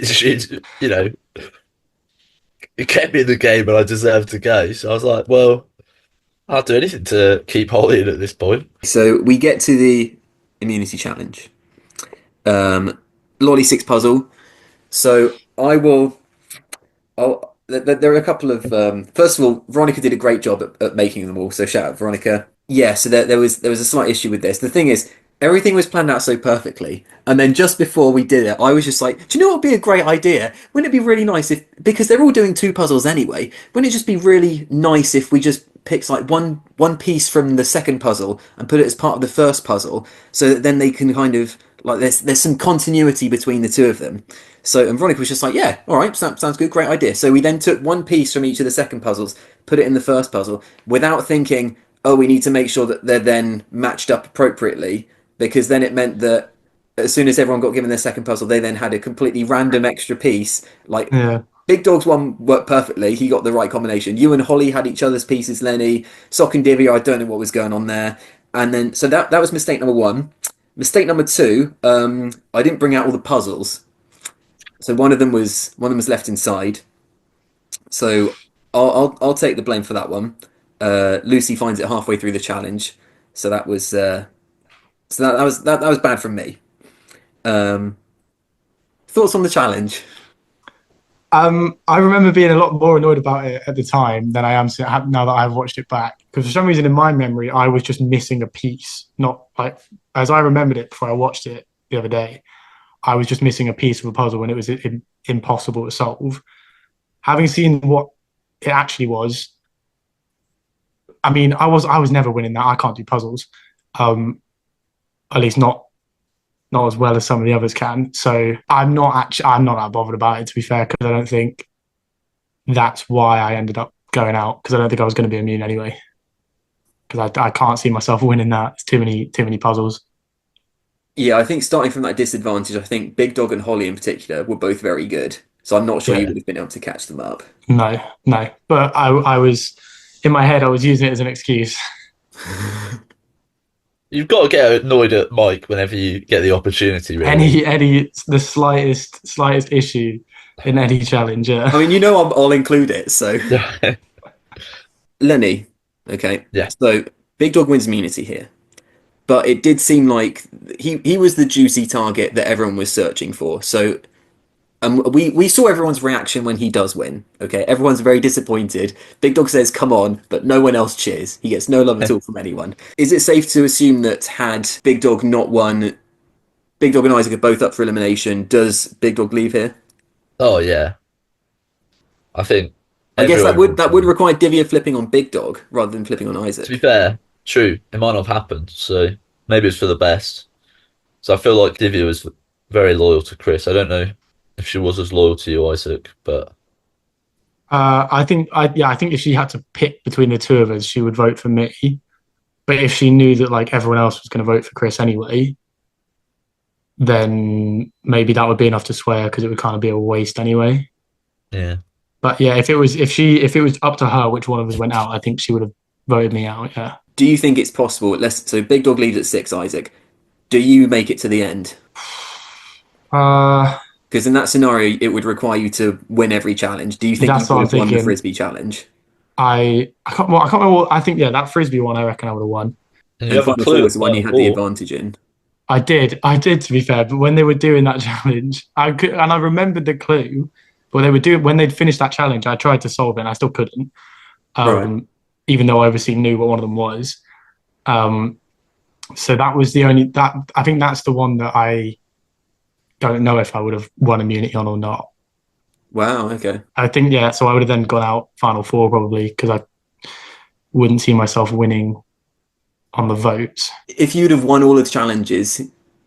it kept me in the game and I deserved to go. So I was like, well, I'll do anything to keep Holly in at this point. So we get to the immunity challenge. Lolly 6 puzzle. So I will. There are a couple of. First of all, Veronica did a great job at making them all. So shout out, Veronica. Yeah. So there was a slight issue with this. The thing is, everything was planned out so perfectly, and then just before we did it, I was just like, do you know what would be a great idea? Wouldn't it be really nice if, because they're all doing two puzzles anyway, wouldn't it just be really nice if we just picked like one piece from the second puzzle and put it as part of the first puzzle, so that then they can kind of like there's some continuity between the two of them. So, and Veronica was just like, yeah, all right, sounds good, great idea. So we then took one piece from each of the second puzzles, put it in the first puzzle, without thinking, oh, we need to make sure that they're then matched up appropriately, because then it meant that as soon as everyone got given their second puzzle, they then had a completely random extra piece. Like, Yeah. Big Dog's one worked perfectly. He got the right combination. You and Holly had each other's pieces, Lenny. Sock and Divya, I don't know what was going on there. And then, so that was mistake number one. Mistake number two, I didn't bring out all the puzzles. So one of them was left inside. So I'll take the blame for that one. Lucy finds it halfway through the challenge. So that was that was bad from me. Thoughts on the challenge? I remember being a lot more annoyed about it at the time than I am now that I've watched it back. Because for some reason in my memory, I was just missing a piece. Not like as I remembered it before I watched it the other day. I was just missing a piece of a puzzle when it was impossible to solve. Having seen what it actually was, I mean, I was never winning that. I can't do puzzles, at least not as well as some of the others can. So I'm not that bothered about it, to be fair, because I don't think that's why I ended up going out, because I don't think I was going to be immune anyway. Because I can't see myself winning that. It's too many puzzles. Yeah, I think starting from that disadvantage, I think Big Dog and Holly in particular were both very good. So I'm not sure you Yeah. would have been able to catch them up. No. But I was in my head. I was using it as an excuse. You've got to get annoyed at Mike whenever you get the opportunity, really. The slightest issue in any challenge. Yeah. I mean, I'll include it. So Lenny, okay. Yeah. So Big Dog wins immunity here, but it did seem like he was the juicy target that everyone was searching for. So we saw everyone's reaction when he does win. Okay, everyone's very disappointed. Big Dog says, "Come on," but no one else cheers. He gets no love at all from anyone. Is it safe to assume that had Big Dog not won, Big Dog and Isaac are both up for elimination? Does Big Dog leave here? Oh yeah. I think I guess everyone that would require Divya flipping on Big Dog rather than flipping on To be Isaac. fair, true, it might not have happened, so maybe it's for the best. So I feel like Divya was very loyal to Chris. I don't know if she was as loyal to you, Isaac, but I think if she had to pick between the two of us, she would vote for me. But if she knew that like everyone else was going to vote for Chris anyway, then maybe that would be enough to sway her, because it would kind of be a waste anyway. yeah. But yeah, if it was up to her which one of us went out, I think she would have voted me out. Yeah. Do you think it's possible? So Big Dog leaves at 6, Isaac. Do you make it to the end? Because in that scenario, it would require you to win every challenge. Do you think That's you what would have I'm won the thinking. Frisbee challenge? I can't remember. I think that Frisbee one, I reckon I would have won. And And you have a Final clue Four at was the one you Final had the Four. advantage in. I did to be fair. But when they were doing that challenge, I remembered the clue. But when they'd finished that challenge, I tried to solve it and I still couldn't. Right. Even though I obviously knew what one of them was. So that was the only that I think that's the one that I don't know if I would have won immunity on or not. Wow, okay. I think so I would have then gone out Final Four probably, because I wouldn't see myself winning on the votes. If you'd have won all of the challenges,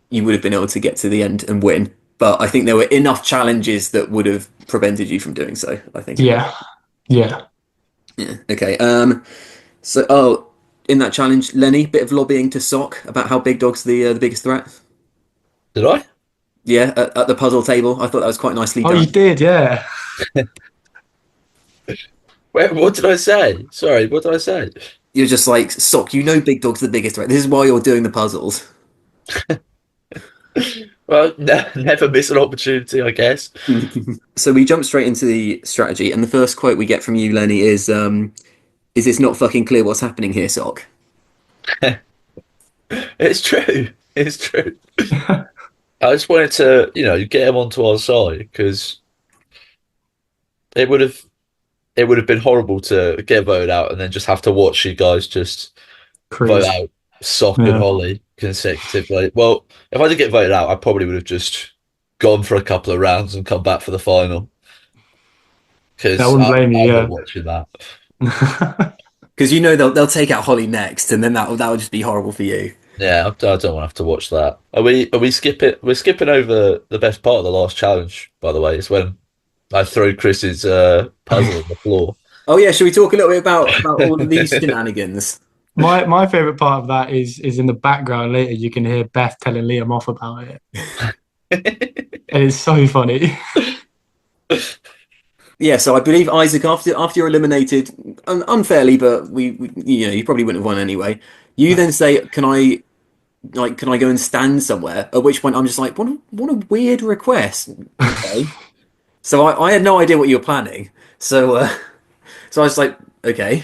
you would have been able to get to the end and win. But I think there were enough challenges that would have prevented you from doing so. I think. Yeah, yeah. Yeah. Okay. So, oh, in that challenge, Lenny, bit of lobbying to Sock about how Big Dog's the biggest threat. Did I? Yeah, at the puzzle table. I thought that was quite nicely Oh, you done. did, yeah. Wait, what did I say? Sorry, what did I say? You're just like, Sock, you know Big Dog's the biggest threat. This is why you're doing the puzzles. Well, never miss an opportunity, I guess. So we jump straight into the strategy, and the first quote we get from you, Lenny, is this not fucking clear what's happening here, Sock? It's true. It's true. I just wanted to, get him onto our side because it would have it would have been horrible to get voted out and then just have to watch you guys just vote Cruise. out Sock and Yeah. Holly consecutively. Well, if I did get voted out, I probably would have just gone for a couple of rounds and come back for the final I because wouldn't blame I'm not you, watching that. yeah. Because you know they'll take out Holly next, and then that would just be horrible for you. Yeah, I don't want to have to watch that. Are we skipping? We're skipping over the best part of the last challenge, by the way. It's when I throw Chris's puzzle on the floor. Oh yeah, should we talk a little bit about all of these shenanigans? My favorite part of that is in the background later. You can hear Beth telling Liam off about it, and it's so funny. Yeah, so I believe Isaac, after you're eliminated unfairly, but you probably wouldn't have won anyway. You then say, can I go and stand somewhere?" At which point I'm just like, what a weird request. Okay. So I had no idea what you were planning. So I was like, okay.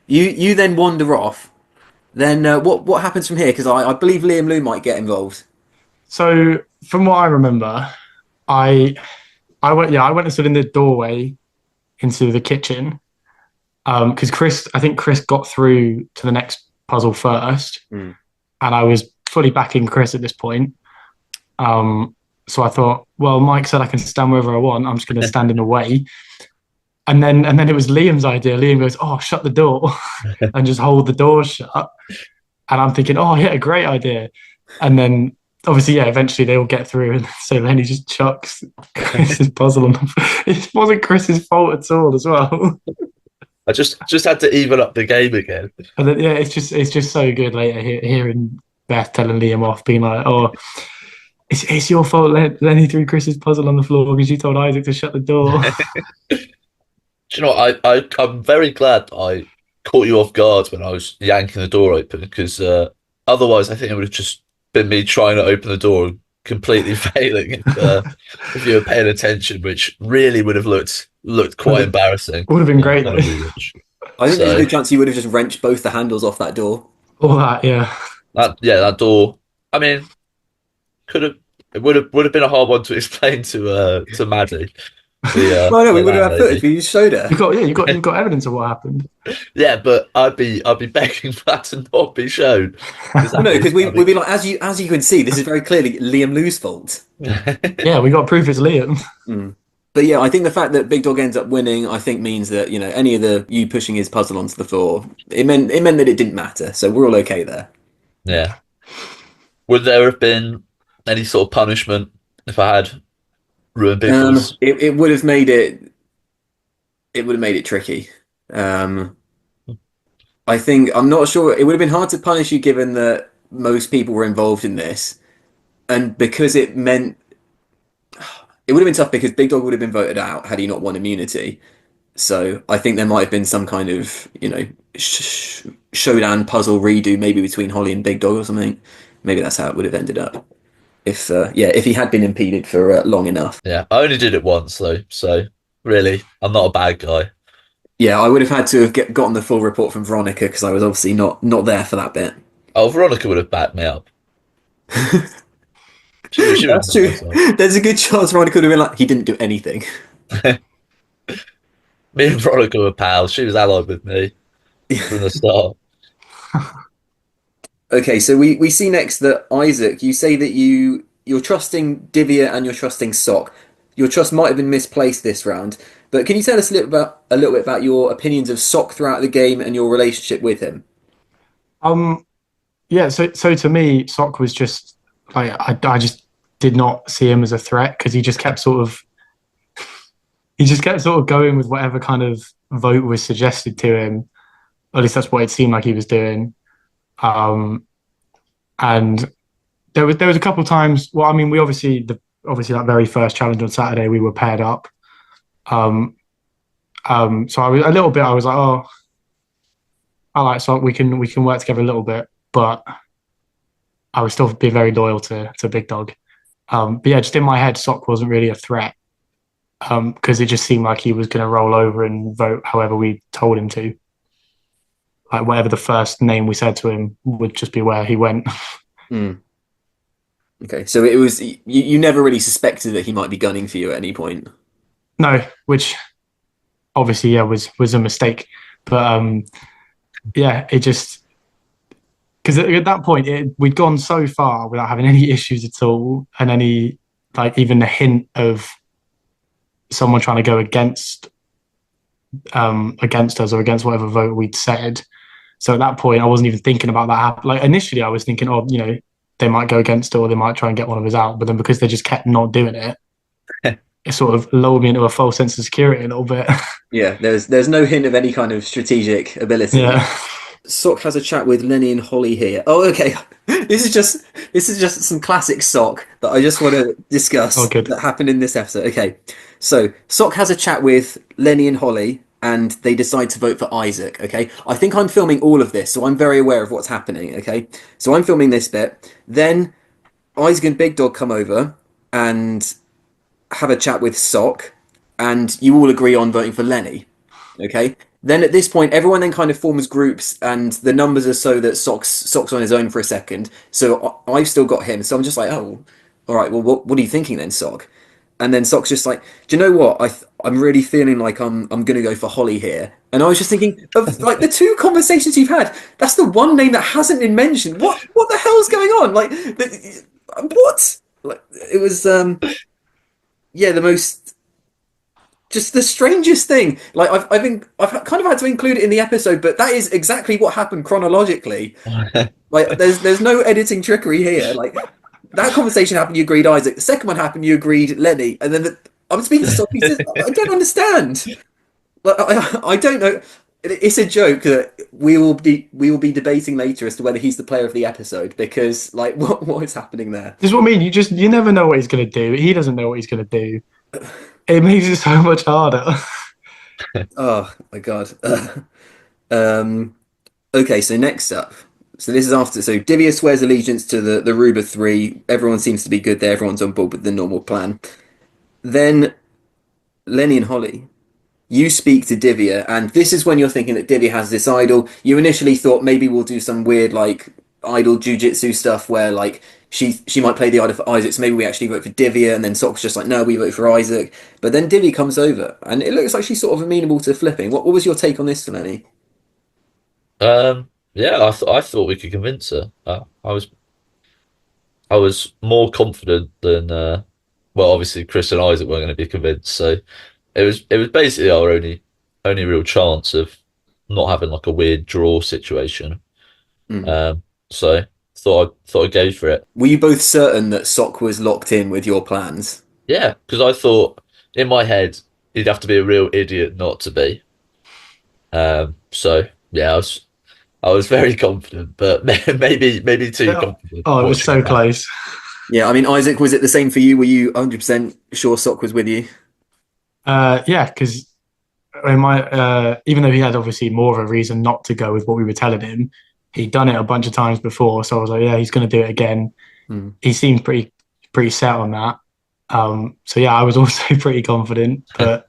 You then wander off. Then what happens from here? Because I believe Liam Lou might get involved. So from what I remember, I I went and stood in the doorway into the kitchen because I think Chris got through to the next puzzle first, Mm. and I was fully backing Chris at this point. So I thought, well, Mike said I can stand wherever I want. I'm just going to stand in the way. And then it was Liam's idea. Liam goes, "Oh, shut the door and just hold the door shut." And I'm thinking, "Oh, yeah, great idea." And then obviously, yeah, eventually they all get through, and so Lenny just chucks Chris's puzzle on them. It wasn't Chris's fault at all, as well. I just had to even up the game again. And then, yeah, it's just so good later hearing Beth telling Liam off, being like, "Oh, it's your fault. Lenny threw Chris's puzzle on the floor because you told Isaac to shut the door." Do you know what? I'm very glad I caught you off guard when I was yanking the door open because otherwise I think it would have just been me trying to open the door and completely failing if you were paying attention, which really would have looked quite embarrassing. Would have been great on though. a rewatch. I think there's a So good chance you would have just wrenched both the handles off that door. All that, yeah. that door. I mean, could have it would have been a hard one to explain to Maddie, Well, no, the we would have had footage. landlady. We just showed her. You've got evidence of what happened. Yeah, but I'd be begging for that to not be shown. Well, no, because we'd be like, as you can see, this is very clearly Liam Lou's fault. Yeah, we got proof it's Liam. Mm. But yeah, I think the fact that Big Dog ends up winning, I think means that any of you pushing his puzzle onto the floor, it meant that it didn't matter. So we're all okay there. Yeah. Would there have been any sort of punishment if I had ruined Bigford's? It would have made it. It would have made it tricky. I think I'm not sure. It would have been hard to punish you given that most people were involved in this, and because it meant it would have been tough because Big Dog would have been voted out had he not won immunity. So I think there might have been some kind of showdown puzzle redo maybe between Holly and Big Dog or something. Maybe that's how it would have ended up if he had been impeded for long enough. Yeah, I only did it once though, so really, I'm not a bad guy. Yeah, I would have had to have gotten the full report from Veronica because I was obviously not there for that bit. Oh, Veronica would have backed me up. She would That's know true. myself. There's a good chance Veronica would have been like, he didn't do anything. Me and Veronica were pals. She was allied with me from the start. Okay, so we see next that Isaac, you say that you're trusting Divya and you're trusting Sock. Your trust might have been misplaced this round, but can you tell us a little bit about your opinions of Sock throughout the game and your relationship with him? Um, yeah, so to me, Sock was just like I just did not see him as a threat because he just kept sort of going with whatever kind of vote was suggested to him. At least that's what it seemed like he was doing. Um, and there was a couple of times. Well, I mean, we obviously that very first challenge on Saturday we were paired up. Um, so I was a little bit. I was like, oh, I like Sock. We can work together a little bit, but I would still be very loyal to Big Dog. But yeah, just in my head, Sock wasn't really a threat because it just seemed like he was going to roll over and vote however we told him to. Like whatever the first name we said to him would just be where he went. Mm. Okay, so it was you never really suspected that he might be gunning for you at any point. No, which obviously yeah was a mistake. But yeah, it just because at that point we'd gone so far without having any issues at all and any like even a hint of someone trying to go against us or against whatever vote we'd said. So at that point, I wasn't even thinking about that. Like initially, I was thinking, oh, they might go against it or they might try and get one of us out. But then because they just kept not doing it, it sort of lowered me into a false sense of security a little bit. Yeah, there's no hint of any kind of strategic ability. Yeah. Sock has a chat with Lenny and Holly here. Oh, okay. This is just some classic Sock that I just want to discuss Oh, good. that happened in this episode. Okay, so Sock has a chat with Lenny and Holly, and they decide to vote for Isaac. Okay, I think I'm filming all of this, so I'm very aware of what's happening. Okay, so I'm filming this bit. Then Isaac and Big Dog come over and have a chat with Sock, and you all agree on voting for Lenny. Okay. Then at this point, everyone then kind of forms groups, and the numbers are so that Sock's on his own for a second. So I've still got him. So I'm just like, oh, all right. Well, what are you thinking then, Sock? And then Sock's just like, do you know what? I'm really feeling like I'm gonna go for Holly here. And I was just thinking of like the two conversations you've had. That's the one name that hasn't been mentioned. What the hell's going on? Like, what? Like it was yeah, the most just the strangest thing. Like I've kind of had to include it in the episode, but that is exactly what happened chronologically. Like there's no editing trickery here. Like that conversation happened, you agreed Isaac. The second one happened, you agreed Lenny, and then I'm speaking to someone. He says, "I don't understand. Like I don't know. It's a joke that we will be debating later as to whether he's the player of the episode because like what is happening there? This is what I mean. You never know what he's going to do. He doesn't know what he's going to do. It makes it so much harder. Oh my god. um. Okay, so next up. So this is after. So Divya swears allegiance to the Rubah three. Everyone seems to be good there. Everyone's on board with the normal plan. Then Lenny and Holly, you speak to Divya, and this is when you're thinking that Divya has this idol. You initially thought maybe we'll do some weird like idol jujitsu stuff where like she might play the idol for Isaac, so maybe we actually vote for Divya, and then Sock's just like, no, we vote for Isaac. But then Divya comes over, and it looks like she's sort of amenable to flipping. What was your take on this, Lenny? Yeah, I thought we could convince her. I was more confident than well, obviously Chris and Isaac weren't going to be convinced, so it was basically our only real chance of not having like a weird draw situation. Mm. So thought I'd go for it. Were you both certain that Sock was locked in with your plans? Yeah, because I thought in my head he'd have to be a real idiot not to be. So yeah, I was very confident, but maybe too confident Oh, it was watching so it back. close. Yeah, I mean, Isaac, was it the same for you? Were you 100% sure Sock was with you? Yeah, because in my even though he had obviously more of a reason not to go with what we were telling him, he'd done it a bunch of times before. So I was like, yeah, he's going to do it again. Hmm. He seemed pretty set on that. So yeah, I was also pretty confident, but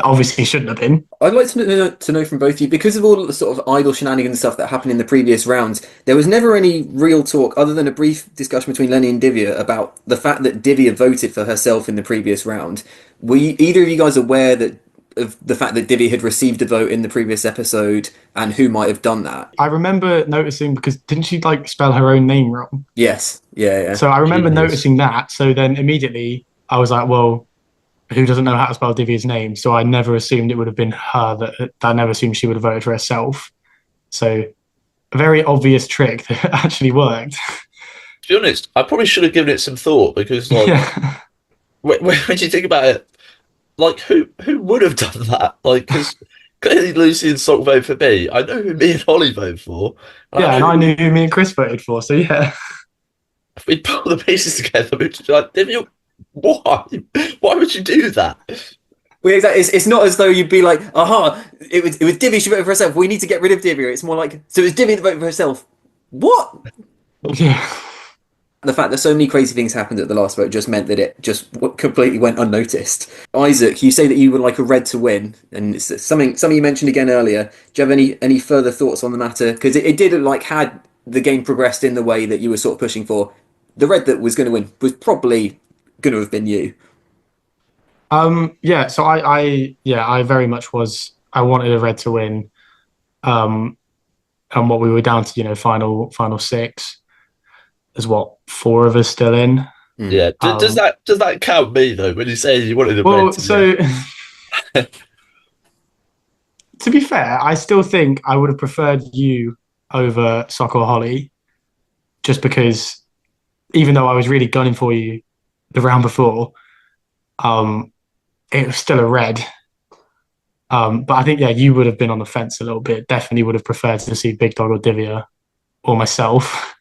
obviously shouldn't have been. I'd like to know from both of you, because of all the sort of idle shenanigans stuff that happened in the previous rounds, there was never any real talk, other than a brief discussion between Lenny and Divya, about the fact that Divya voted for herself in the previous round. Were either of you guys aware of the fact that Divya had received a vote in the previous episode and who might have done that? I remember noticing because didn't she like spell her own name wrong? Yes. Yeah. So I remember Genius. noticing that. So then immediately I was like, well, who doesn't know how to spell Divya's name? So I never assumed it would have been her. That I never assumed she would have voted for herself. So a very obvious trick that actually worked. To be honest, I probably should have given it some thought because, like, Yeah, when you think about it, like, who would have done that? Like, because clearly Lucy and Sock vote for me. I know who me and Holly vote for. And I yeah, know and I who knew who me and Chris voted for. So yeah, if we put all the pieces together. We'd just be like, Divya, why? Why would you do that? Well, exactly. It's not as though you'd be like, aha, it was Divvy. She voted for herself. We need to get rid of Divvy. It's more like, so it's Divvy that voted for herself. What? yeah. The fact that so many crazy things happened at the last vote just meant that it just completely went unnoticed. Isaac, you say that you would like a red to win, and it's something you mentioned again earlier. Do you have any further thoughts on the matter? Because it did like had the game progressed in the way that you were sort of pushing for, the red that was going to win was probably going to have been you. Yeah. So I very much was. I wanted a red to win. Um, and what we were down to, final six. There's what, four of us still in. Mm. Yeah. Does that count me though? When you say you wanted the red Well, to win? so to be fair, I still think I would have preferred you over Sock or Holly, just because even though I was really gunning for you the round before, um, it was still a red. But I think yeah, you would have been on the fence a little bit. Definitely would have preferred to see Big Dog or Divya or myself.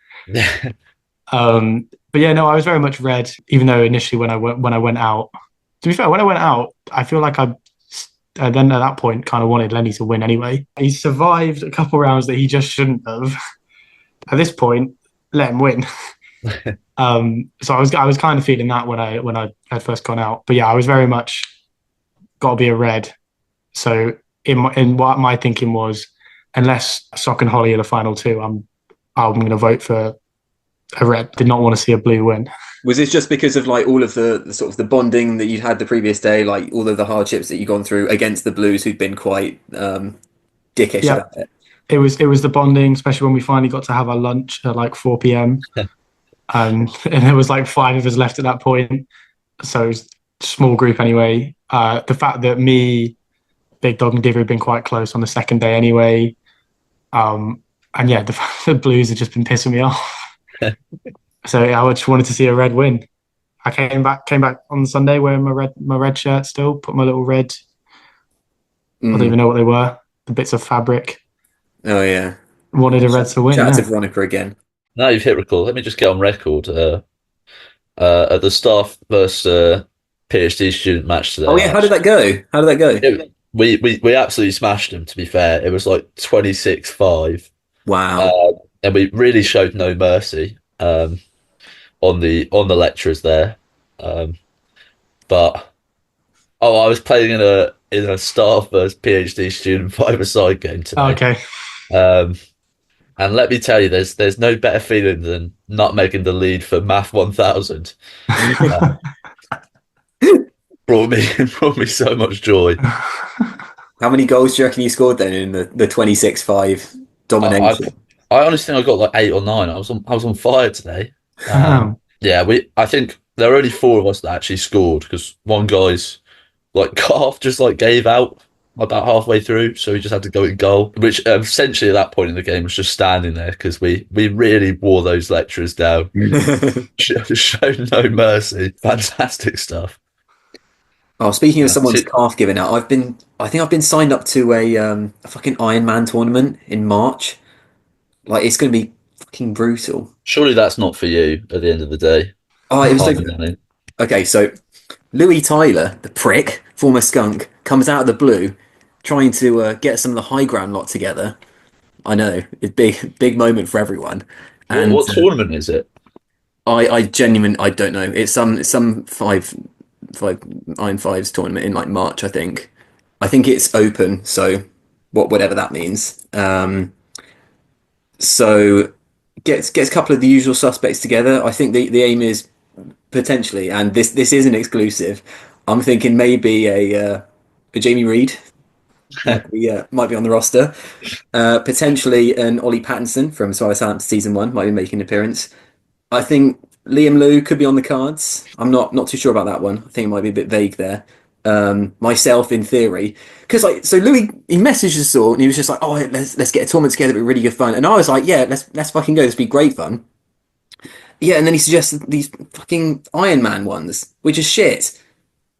But yeah, no, I was very much red. Even though initially when I went out, to be fair, when I went out, I feel like then at that point kind of wanted Lenny to win anyway. He survived a couple rounds that he just shouldn't have. At this point, let him win. So I was kind of feeling that when I had first gone out. But yeah, I was very much got to be a red. So in what my thinking was, unless Sock and Holly are the final two, I'm going to vote for a red. Did not want to see a blue win. Was this just because of like all of the sort of the bonding that you'd had the previous day, like all of the hardships that you'd gone through against the Blues, who'd been quite dickish Yeah, about it? it was the bonding, especially when we finally got to have our lunch at like 4 p.m. And there was like five of us left at that point, so it was a small group anyway. The fact that me, Big Dog, and Divya had been quite close on the second day anyway. And yeah, the fact that the Blues had just been pissing me off. So yeah, I just wanted to see a red win. I came back on Sunday wearing my red shirt still, put my little red, I don't even know what they were, the bits of fabric. Oh yeah. Wanted a red to win, Shout out to yeah. Veronica again. Now you've hit record. Let me just get on record. At the staff versus PhD student match Oh today. yeah, how did that go? How did that go? We absolutely smashed them. To be fair, it was like 26-5, Wow. and we really showed no mercy on the lecturers there. But I was playing in a staff versus PhD student five-a-side game Oh, today. okay. Um, and let me tell you, there's no better feeling than not making the lead for Math 1000. Uh, brought me so much joy. How many goals do you reckon you scored then in the 26-5 I, domination? I honestly think I got like 8 or 9. I was on fire today. Yeah, I think there are only four of us that actually scored because one guy's like calf just like gave out about halfway through, so he just had to go in goal. Which essentially at that point in the game was just standing there because we really wore those lecturers down. Showed no mercy. Fantastic stuff. Oh, speaking of someone's Two, calf giving out, I think I've been signed up to a fucking Iron Man tournament in March. Like it's going to be fucking brutal. Surely that's not for you at the end of the day. Oh, it was so Fine, Lenny. okay. So Louis Tyler, the prick, former skunk, comes out of the blue, trying to get some of the high ground lot together. I know it's big moment for everyone, and What tournament is it? I genuinely I don't know. It's some five Iron Fives tournament in like March, I think. I think it's open, so whatever that means. So gets a couple of the usual suspects together. I think the aim is potentially, and this isn't exclusive. I'm thinking maybe a Jamie Reed might be on the roster. Potentially an Ollie Pattinson from Southampton season 1 might be making an appearance. I think Liam Liu could be on the cards. I'm not too sure about that one. I think it might be a bit vague there. myself in theory, because like so Louis he messaged us all and he was just like, oh let's get a tournament together, it'll be really good fun, and I was like, yeah, let's fucking go, this be great fun. Yeah, and then he suggested these fucking Iron Man ones, which is shit.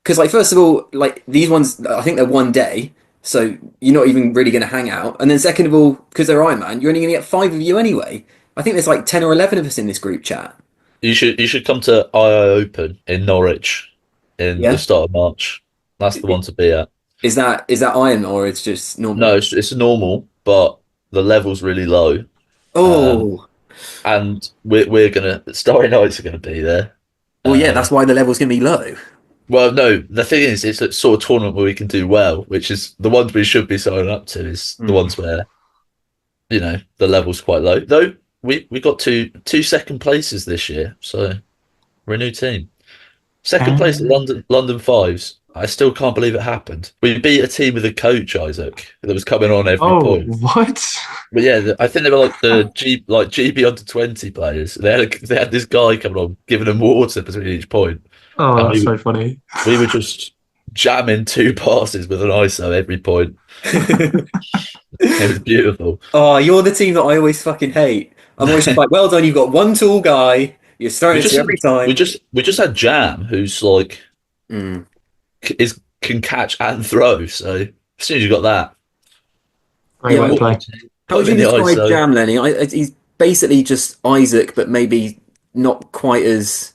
Because like first of all, like these ones, I think they're 1 day, so you're not even really going to hang out. And then second of all, because they're Iron Man, you're only going to get 5 of you anyway. I think there's like 10 or 11 of us in this group chat. You should come to II Open in Norwich in the Yeah, start of March. That's the one to be at. is that Iron or it's just normal? No, it's normal, but the level's really low. Um, Oh, and we're gonna Starry Nights are gonna be there. well, yeah, Uh, that's why the level's going to be low. well, no, the thing is, it's a sort of tournament where we can do well, which is the ones we should be signing up to. Is the Mm. ones where the level's quite low. Though we got two second places this year, so we're a new team. Second place at Um, London Fives. I still can't believe it happened. We beat a team with a coach, Isaac, that was coming on every oh, point. what? But yeah, I think they were like GB under 20 players. They had this guy coming on, giving them water between each point, Oh, and that's we so funny. we were just jamming two passes with an ISO every point. It was beautiful. Oh, you're the team that I always fucking hate. I'm always just like, well done, you've got one tall guy. You're we starting to just every we time. just we just had Jam, who's like Mm. can catch and throw. So as soon as you got that, Great Yeah, way to put, play. how put would him you in the describe ISO. Jam, Lenny? He's basically just Isaac, but maybe not quite as.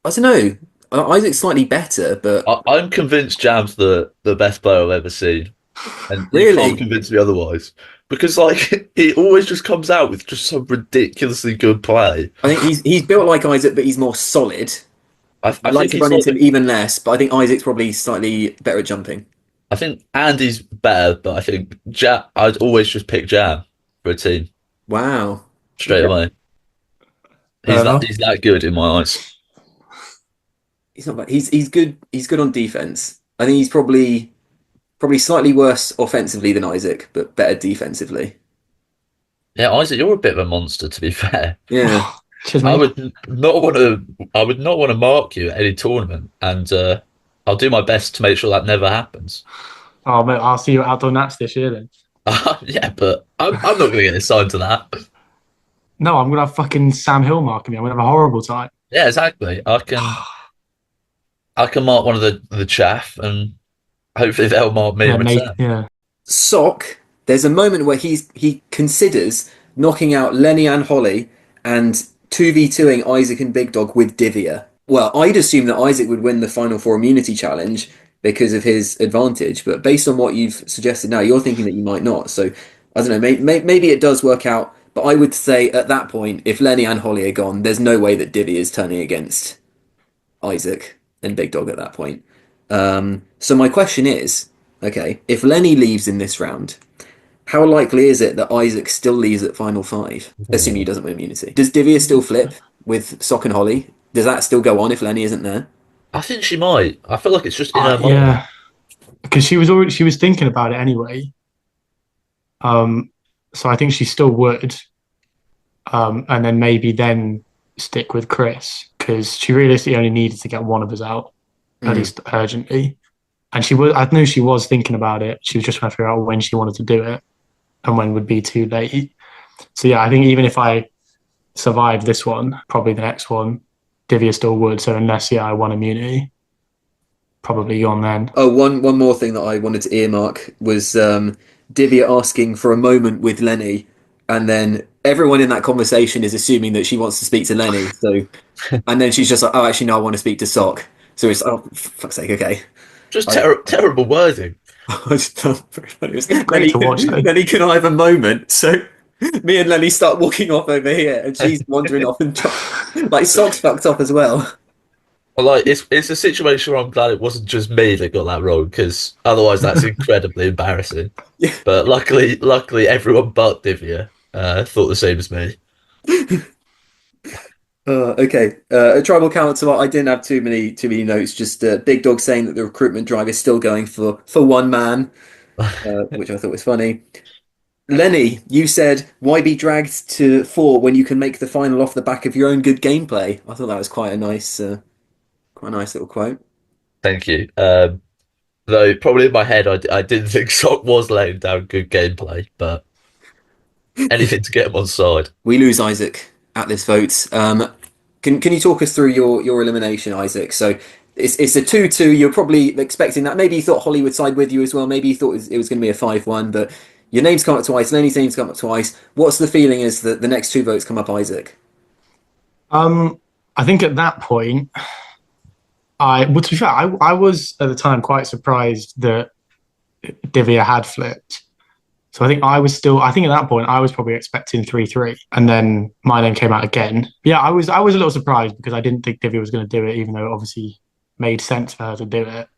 I don't know. Isaac's slightly better, but I'm convinced Jam's the best player I've ever seen, and you can't really, convince me otherwise because like he always just comes out with just some ridiculously good play. I think he's built like Isaac, but he's more solid. I I'd like think to he's run like into him even less, but I think Isaac's probably slightly better at jumping. I think Andy's better, but I think Jam. I'd always just pick Jam for a team Wow. straight Okay. away. Fair He's enough. that good in my eyes. He's not bad. He's good. He's good on defense. I think he's probably slightly worse offensively than Isaac, but better defensively. Yeah, Isaac, you're a bit of a monster to be fair. Yeah. Cheers, I mate. would not want to. I would not want to mark you at any tournament, and I'll do my best to make sure that never happens. Oh, mate, I'll see you at Outdoor Nats this year then. Yeah, but I'm not going to get assigned to that. No, I'm gonna have fucking Sam Hill marking me. I'm gonna have a horrible time. Yeah, exactly. I can mark one of the chaff, and hopefully they'll mark me Yeah, in mate. return. Yeah. Sock, there's a moment where he considers knocking out Lenny and Holly and 2v2ing Isaac and Big Dog with Divya. Well, I'd assume that Isaac would win the Final Four immunity challenge because of his advantage, but based on what you've suggested now, you're thinking that you might not. So I don't know, maybe it does work out, but I would say at that point, if Lenny and Holly are gone, there's no way that Divya is turning against Isaac and Big Dog at that point. So my question is, okay, if Lenny leaves in this round, how likely is it that Isaac still leaves at final five, assuming he Ooh. doesn't win immunity? Does Divya still flip with Sock and Holly? Does that still go on if Lenny isn't there? I think she might. I feel like it's just in her mind. Yeah, because she was thinking about it anyway. Um, so I think she still would. And then maybe then stick with Chris because she realistically only needed to get one of us out at Mm. least urgently. And she was, I knew she was thinking about it. She was just trying to figure out when she wanted to do it and when would be too late. So yeah, I think even if I survived this one, probably the next one, Divya still would. So unless I won immunity, probably gone then. Oh, one more thing that I wanted to earmark was Divya asking for a moment with Lenny, and then everyone in that conversation is assuming that she wants to speak to Lenny. So, and then she's just like, "Oh, actually, no, I want to speak to Sock." So it's oh, for fuck's sake, okay. Just I, terrible wording. I just thought very funny. It was, It's great to watch though. Lenny, can I have a moment? So me and Lenny start walking off over here, and she's wandering off and like Sock's fucked off as well. Like it's a situation where I'm glad it wasn't just me that got that wrong because otherwise that's incredibly embarrassing. Yeah. But luckily everyone but Divya thought the same as me. Okay. A tribal council. I didn't have too many notes. Just Big Dog saying that the recruitment drive is still going for one man, which I thought was funny. Lenny, you said, "Why be dragged to four when you can make the final off the back of your own good gameplay?" I thought that was quite a nice little quote. Thank you. Though probably in my head, I didn't think Sock was laying down good gameplay, but anything to get him on side. We lose Isaac at this vote. Can you talk us through your elimination, Isaac? So it's a 2-2. You're probably expecting that. Maybe you thought Holly would side with you as well. Maybe you thought it was going to be a 5-1, but your name's come up twice. Lenny's name's come up twice. What's the feeling as the next two votes come up, Isaac? I think at that point, well, to be fair, I was at the time quite surprised that Divya had flipped. So I think at that point, I was probably expecting 3-3. And then my name came out again. Yeah, I was a little surprised because I didn't think Divya was going to do it, even though it obviously made sense for her to do it.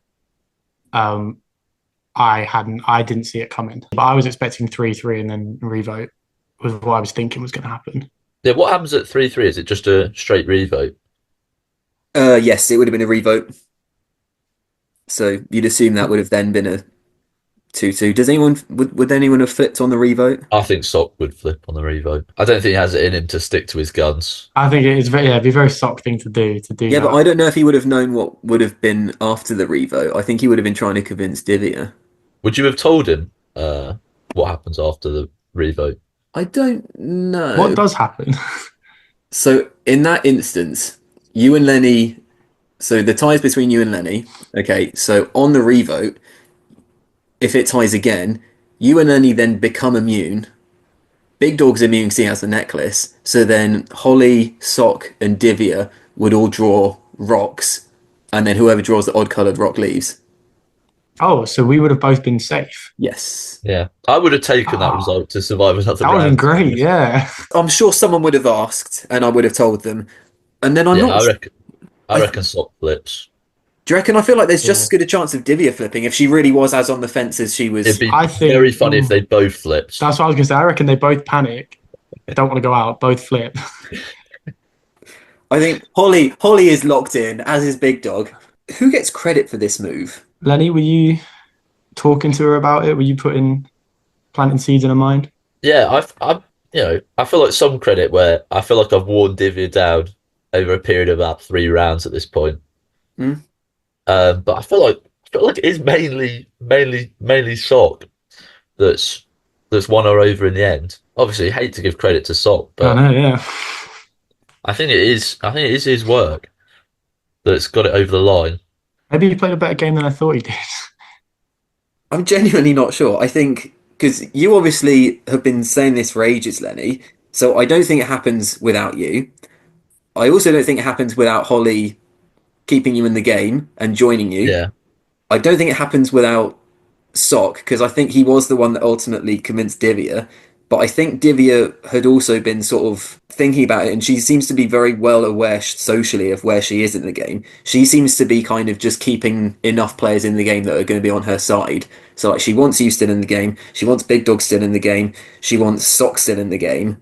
Um, I didn't see it coming. But I was expecting 3-3 and then revote was what I was thinking was going to happen. Yeah, what happens at 3-3? Is it just a straight revote? Yes, it would have been a revote. So you'd assume that would have then been a 2-2. Does anyone would anyone have flipped on the revote? I think Sock would flip on the revote. I don't think he has it in him to stick to his guns. I think it is very, yeah, it'd be a very sock thing to do Yeah, that. but I don't know if he would have known what would have been after the revote. I think he would have been trying to convince Divya. Would you have told him what happens after the revote? I don't know. What does happen? So in that instance, you and Lenny. So the ties between you and Lenny. Okay, so on the revote, if it ties again, you and Lenny then become immune. Big Dog's immune because he has the necklace. So then Holly, Sock, and Divya would all draw rocks, and then whoever draws the odd coloured rock leaves. Oh, so we would have both been safe. Yes. Yeah, I would have taken that Ah. result to survive another That would have round. been great, yeah. I'm sure someone would have asked, and I would have told them. And then I'm Yeah, not. I reckon Sock flips. Do you reckon? I feel like there's just Yeah. as good a chance of Divya flipping if she really was as on the fence as she was. It'd be I think- very funny if they both flipped. That's what I was going to say. I reckon they both panic, don't want to go out, both flip. I think Holly is locked in, as is Big Dog. Who gets credit for this move? Lenny, were you talking to her about it? Were you planting seeds in her mind? Yeah, I feel like some credit where I feel like I've worn Divya down over a period of about 3 rounds at this point. Hmm. But I feel like it is mainly Sock that's won her over in the end. Obviously, I hate to give credit to Sock, I but know, yeah. I think it is his work that's got it over the line. Maybe he played a better game than I thought he did. I'm genuinely not sure. I think because you obviously have been saying this for ages, Lenny. So I don't think it happens without you. I also don't think it happens without Holly keeping you in the game and joining you. Yeah, I don't think it happens without Sock because I think he was the one that ultimately convinced Divya. But I think Divya had also been sort of thinking about it, and she seems to be very well aware socially of where she is in the game. She seems to be kind of just keeping enough players in the game that are going to be on her side. So like she wants you still in the game, she wants Big Dog still in the game, she wants Sock still in the game.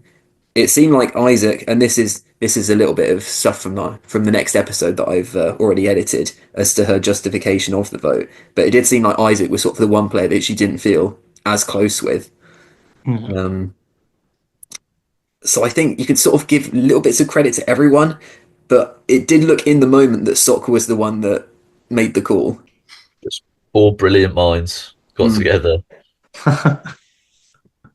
It seemed like Isaac, and this is a little bit of stuff from the next episode that I've already edited as to her justification of the vote. But it did seem like Isaac was sort of the one player that she didn't feel as close with. Mm. So I think you could sort of give little bits of credit to everyone, but it did look in the moment that Sock was the one that made the call. just four brilliant minds got together.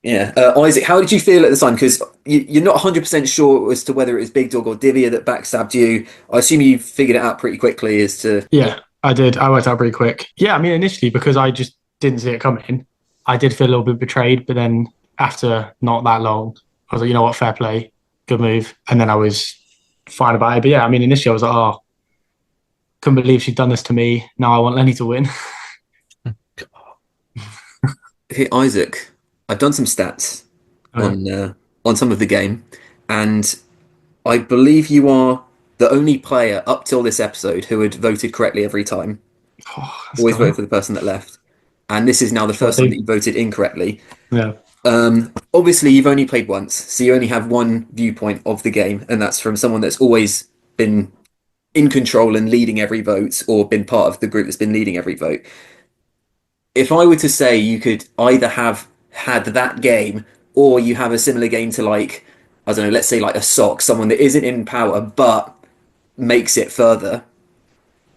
Yeah, Isaac, how did you feel at the time? Because you're not 100% sure as to whether it was Big Dog or Divya that backstabbed you. I assume you figured it out pretty quickly as to. Yeah, I did. I worked out pretty quick. Yeah, I mean, initially, because I just didn't see it coming, I did feel a little bit betrayed. But then after not that long, I was like, you know what, fair play, good move. And then I was fine about it. But yeah, I mean, initially I was like, oh, couldn't believe she'd done this to me. Now I want Lenny to win. Hey, Isaac, I've done some stats on some of the game, and I believe you are the only player up till this episode who had voted correctly every time. Oh, that's Always cool. vote for the person that left. And this is now the first time that you voted incorrectly. Yeah. Obviously, you've only played once, so you only have one viewpoint of the game, and that's from someone that's always been in control and leading every vote, or been part of the group that's been leading every vote. If I were to say you could either have had that game, or you have a similar game to like, I don't know, let's say like a Sock, someone that isn't in power but makes it further,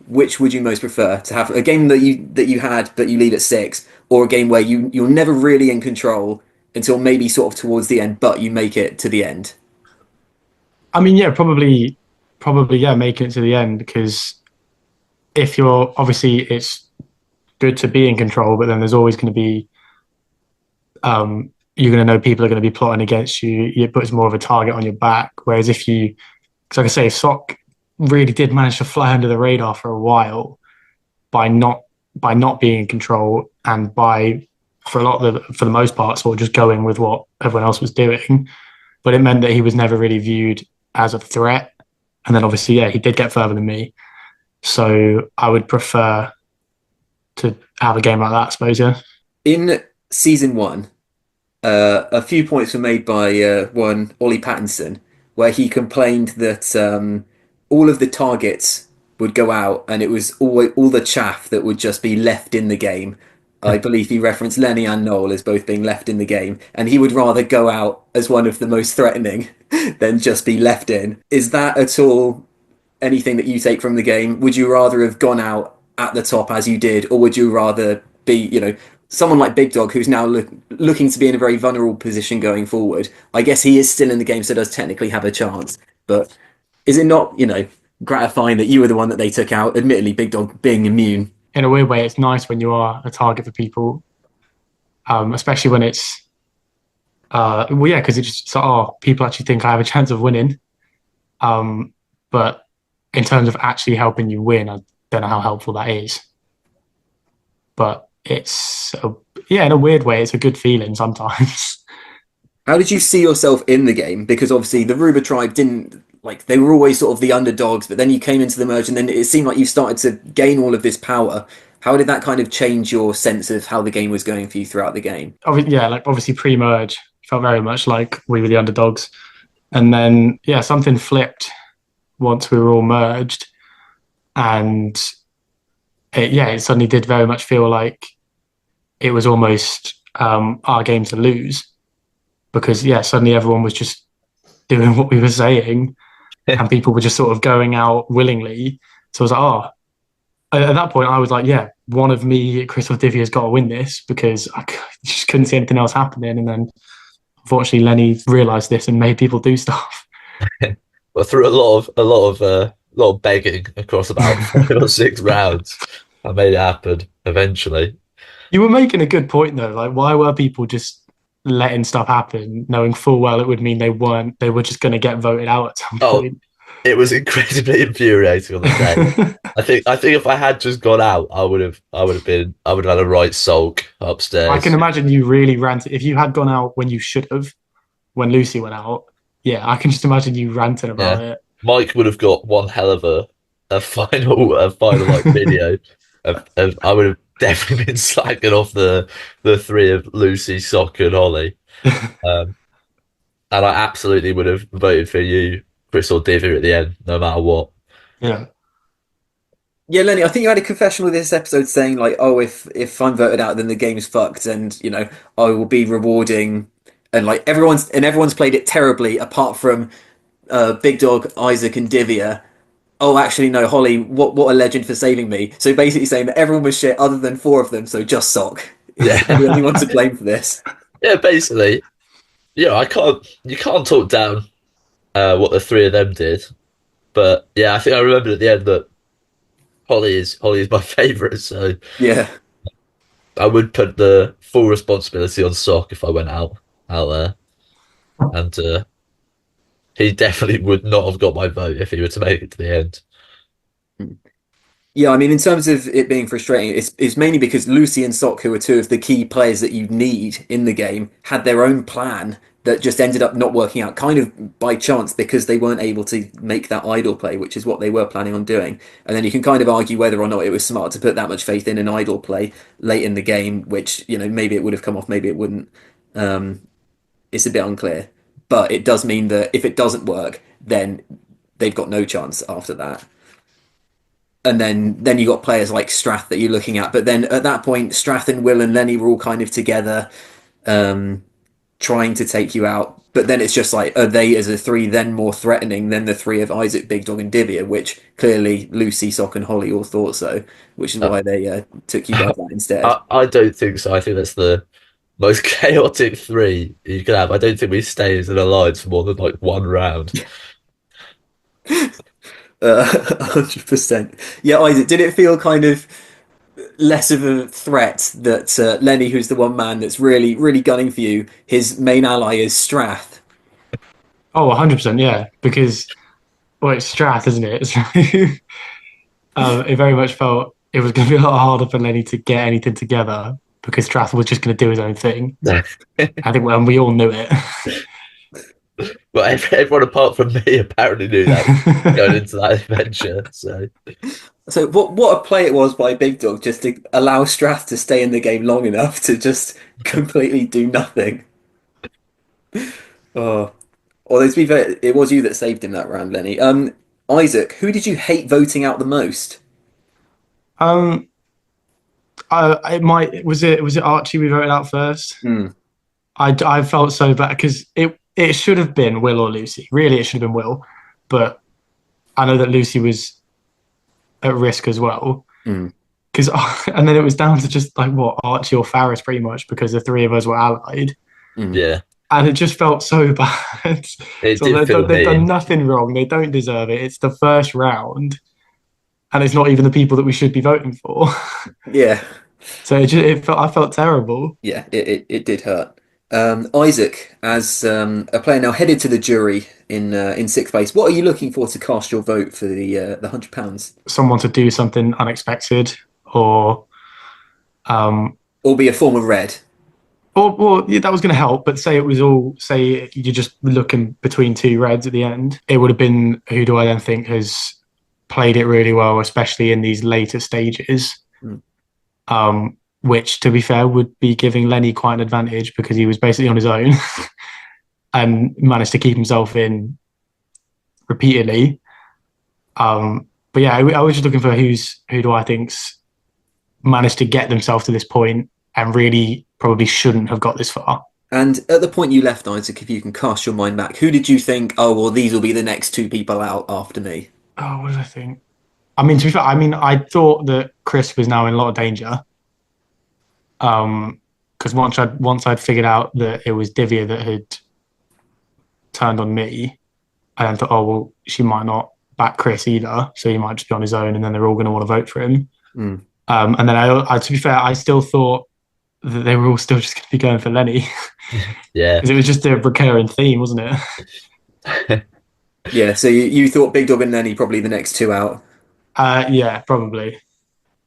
which would you most prefer to have? A game that you had but you lead at 6, or a game where you're never really in control until maybe sort of towards the end, but you make it to the end? I mean, yeah, probably, yeah, making it to the end because if you're obviously it's good to be in control, but then there's always going to be you're going to know people are going to be plotting against you. It puts more of a target on your back. Whereas if you, because like I say, Sock really did manage to fly under the radar for a while by not being in control and by for the most part sort of just going with what everyone else was doing. But it meant that he was never really viewed as a threat. And then obviously, yeah, he did get further than me. So I would prefer to have a game like that, I suppose, yeah. In season 1, a few points were made by one Ollie Pattinson, where he complained that all of the targets would go out, and it was all the chaff that would just be left in the game. I believe he referenced Lenny and Noel as both being left in the game, and he would rather go out as one of the most threatening than just be left in. Is that at all anything that you take from the game? Would you rather have gone out at the top as you did, or would you rather be, someone like Big Dog, who's now looking to be in a very vulnerable position going forward? I guess he is still in the game, so does technically have a chance. But is it not, gratifying that you were the one that they took out? Admittedly, Big Dog being immune. In a weird way, it's nice when you are a target for people, especially when it's, well, yeah, because it's just, so, oh, people actually think I have a chance of winning. But in terms of actually helping you win, I don't know how helpful that is. But yeah, in a weird way, it's a good feeling sometimes. How did you see yourself in the game? Because obviously the Rubah tribe didn't, like, they were always sort of the underdogs, but then you came into the merge and then it seemed like you started to gain all of this power. How did that kind of change your sense of how the game was going for you throughout the game? Yeah, like obviously pre-merge felt very much like we were the underdogs, and then yeah, something flipped once we were all merged, and it suddenly did very much feel like it was almost our game to lose because yeah, suddenly everyone was just doing what we were saying, and people were just sort of going out willingly. So I was like, oh, at that point, I was like, yeah, one of me, Chris or Divya has got to win this because I just couldn't see anything else happening. And then unfortunately, Lenny realised this and made people do stuff. But through a lot of begging across about 5 or 6 rounds, I made it happen eventually. You were making a good point though. Like, why were people just letting stuff happen, knowing full well it would mean they were just going to get voted out at some Oh, point? it was incredibly infuriating on the day. I think if I had just gone out, I would have had a right sulk I can upstairs. imagine you really ranted. If you had gone out when you should have, when Lucy went out, yeah, I can just imagine you ranting Yeah, about it. Mike would have got one hell of a final like video of I would have definitely been slacking off the three of Lucy, Sock, and Holly. Um, and I absolutely would have voted for you, Chris or Divya at the end, no matter what. Yeah. Yeah, Lenny, I think you had a confessional this episode saying like, "Oh, if I'm voted out, then the game's fucked, and I will be rewarding." And like everyone's played it terribly, apart from Big Dog, Isaac, and Divya. Oh, actually, no, Holly, what a legend for saving me. So basically saying that everyone was shit other than 4 of them, so just Sock is the only one Yeah, to blame for this. yeah. Basically, you can't talk down what the three of them did. But yeah, I think I remembered at the end that Holly is my favourite, so Yeah. I would put the full responsibility on Sock if I went out there, and he definitely would not have got my vote if he were to make it to the end. Yeah, I mean, in terms of it being frustrating, it's mainly because Lucy and Sock, who are two of the key players that you need in the game, had their own plan that just ended up not working out kind of by chance because they weren't able to make that idle play, which is what they were planning on doing. And then you can kind of argue whether or not it was smart to put that much faith in an idle play late in the game, which, maybe it would have come off, maybe it wouldn't. Um, it's a bit unclear. But it does mean that if it doesn't work, then they've got no chance after that. And then you got players like Strath that you're looking at. But then at that point, Strath and Will and Lenny were all kind of together. Um, trying to take you out, but then it's just like, are they as a three then more threatening than the three of Isaac, Big Dog, and Divya? Which clearly Lucy, Sock, and Holly all thought so, which is Uh, why they took you guys out instead. I don't think so. I think that's the most chaotic three you can have. I don't think we stay as an alliance for more than like one round. 100%. Yeah, Isaac, did it feel kind of less of a threat that Lenny, who's the one man that's really, really gunning for you, his main ally is Strath? Oh, 100%, yeah. Because, well, it's Strath, isn't it? So, it very much felt it was going to be a lot harder for Lenny to get anything together because Strath was just going to do his own thing. I think, and we all knew it. But everyone apart from me apparently knew that going into that adventure. So what a play it was by Big Dog just to allow Strath to stay in the game long enough to just completely do nothing. Oh, although to be fair, it was you that saved him that round, Lenny. Isaac, who did you hate voting out the most? um, it might was it Archie we voted out first. Hmm. I felt so bad because it should have been Will or Lucy. Really, it should have been Will, but I know that Lucy was at risk as well. Hmm. Because and then it was down to just like what Archie or Faris pretty much because the three of us were allied, Hmm. Yeah, and it just felt so bad. it So did feel they've done mean. nothing wrong. They don't deserve it. It's the first round, and it's not even the people that we should be voting for. Yeah, So I felt terrible. yeah, it did hurt. Isaac, as a player now headed to the jury in sixth place, what are you looking for to cast your vote for the £100? Someone to do something unexpected, or um, Or be a form of red? or yeah, that was going to help. But say it was all say you're just looking between two reds at the end. It would have been who do I then think has played it really well, especially in these later stages. Mm. Which, to be fair, would be giving Lenny quite an advantage because he was basically on his own and managed to keep himself in repeatedly. But yeah, I was just looking for who do I think's managed to get themselves to this point and really probably shouldn't have got this far. And at the point you left, Isaac, if you can cast your mind back, who did you think, oh, well, these will be the next two people out after me? Oh, what did I think? I mean, to be fair, I thought that Chris was now in a lot of danger. Because once I'd figured out that it was Divya that had turned on me, I then thought, oh well, she might not back Chris either, so he might just be on his own, and then they're all going to want to vote for him. Mm. And then to be fair, I still thought that they were all still just going to be going for Lenny Yeah, because it was just a recurring theme, wasn't it? Yeah, so you thought Big Dog and Lenny probably the next two out. Yeah, probably. Any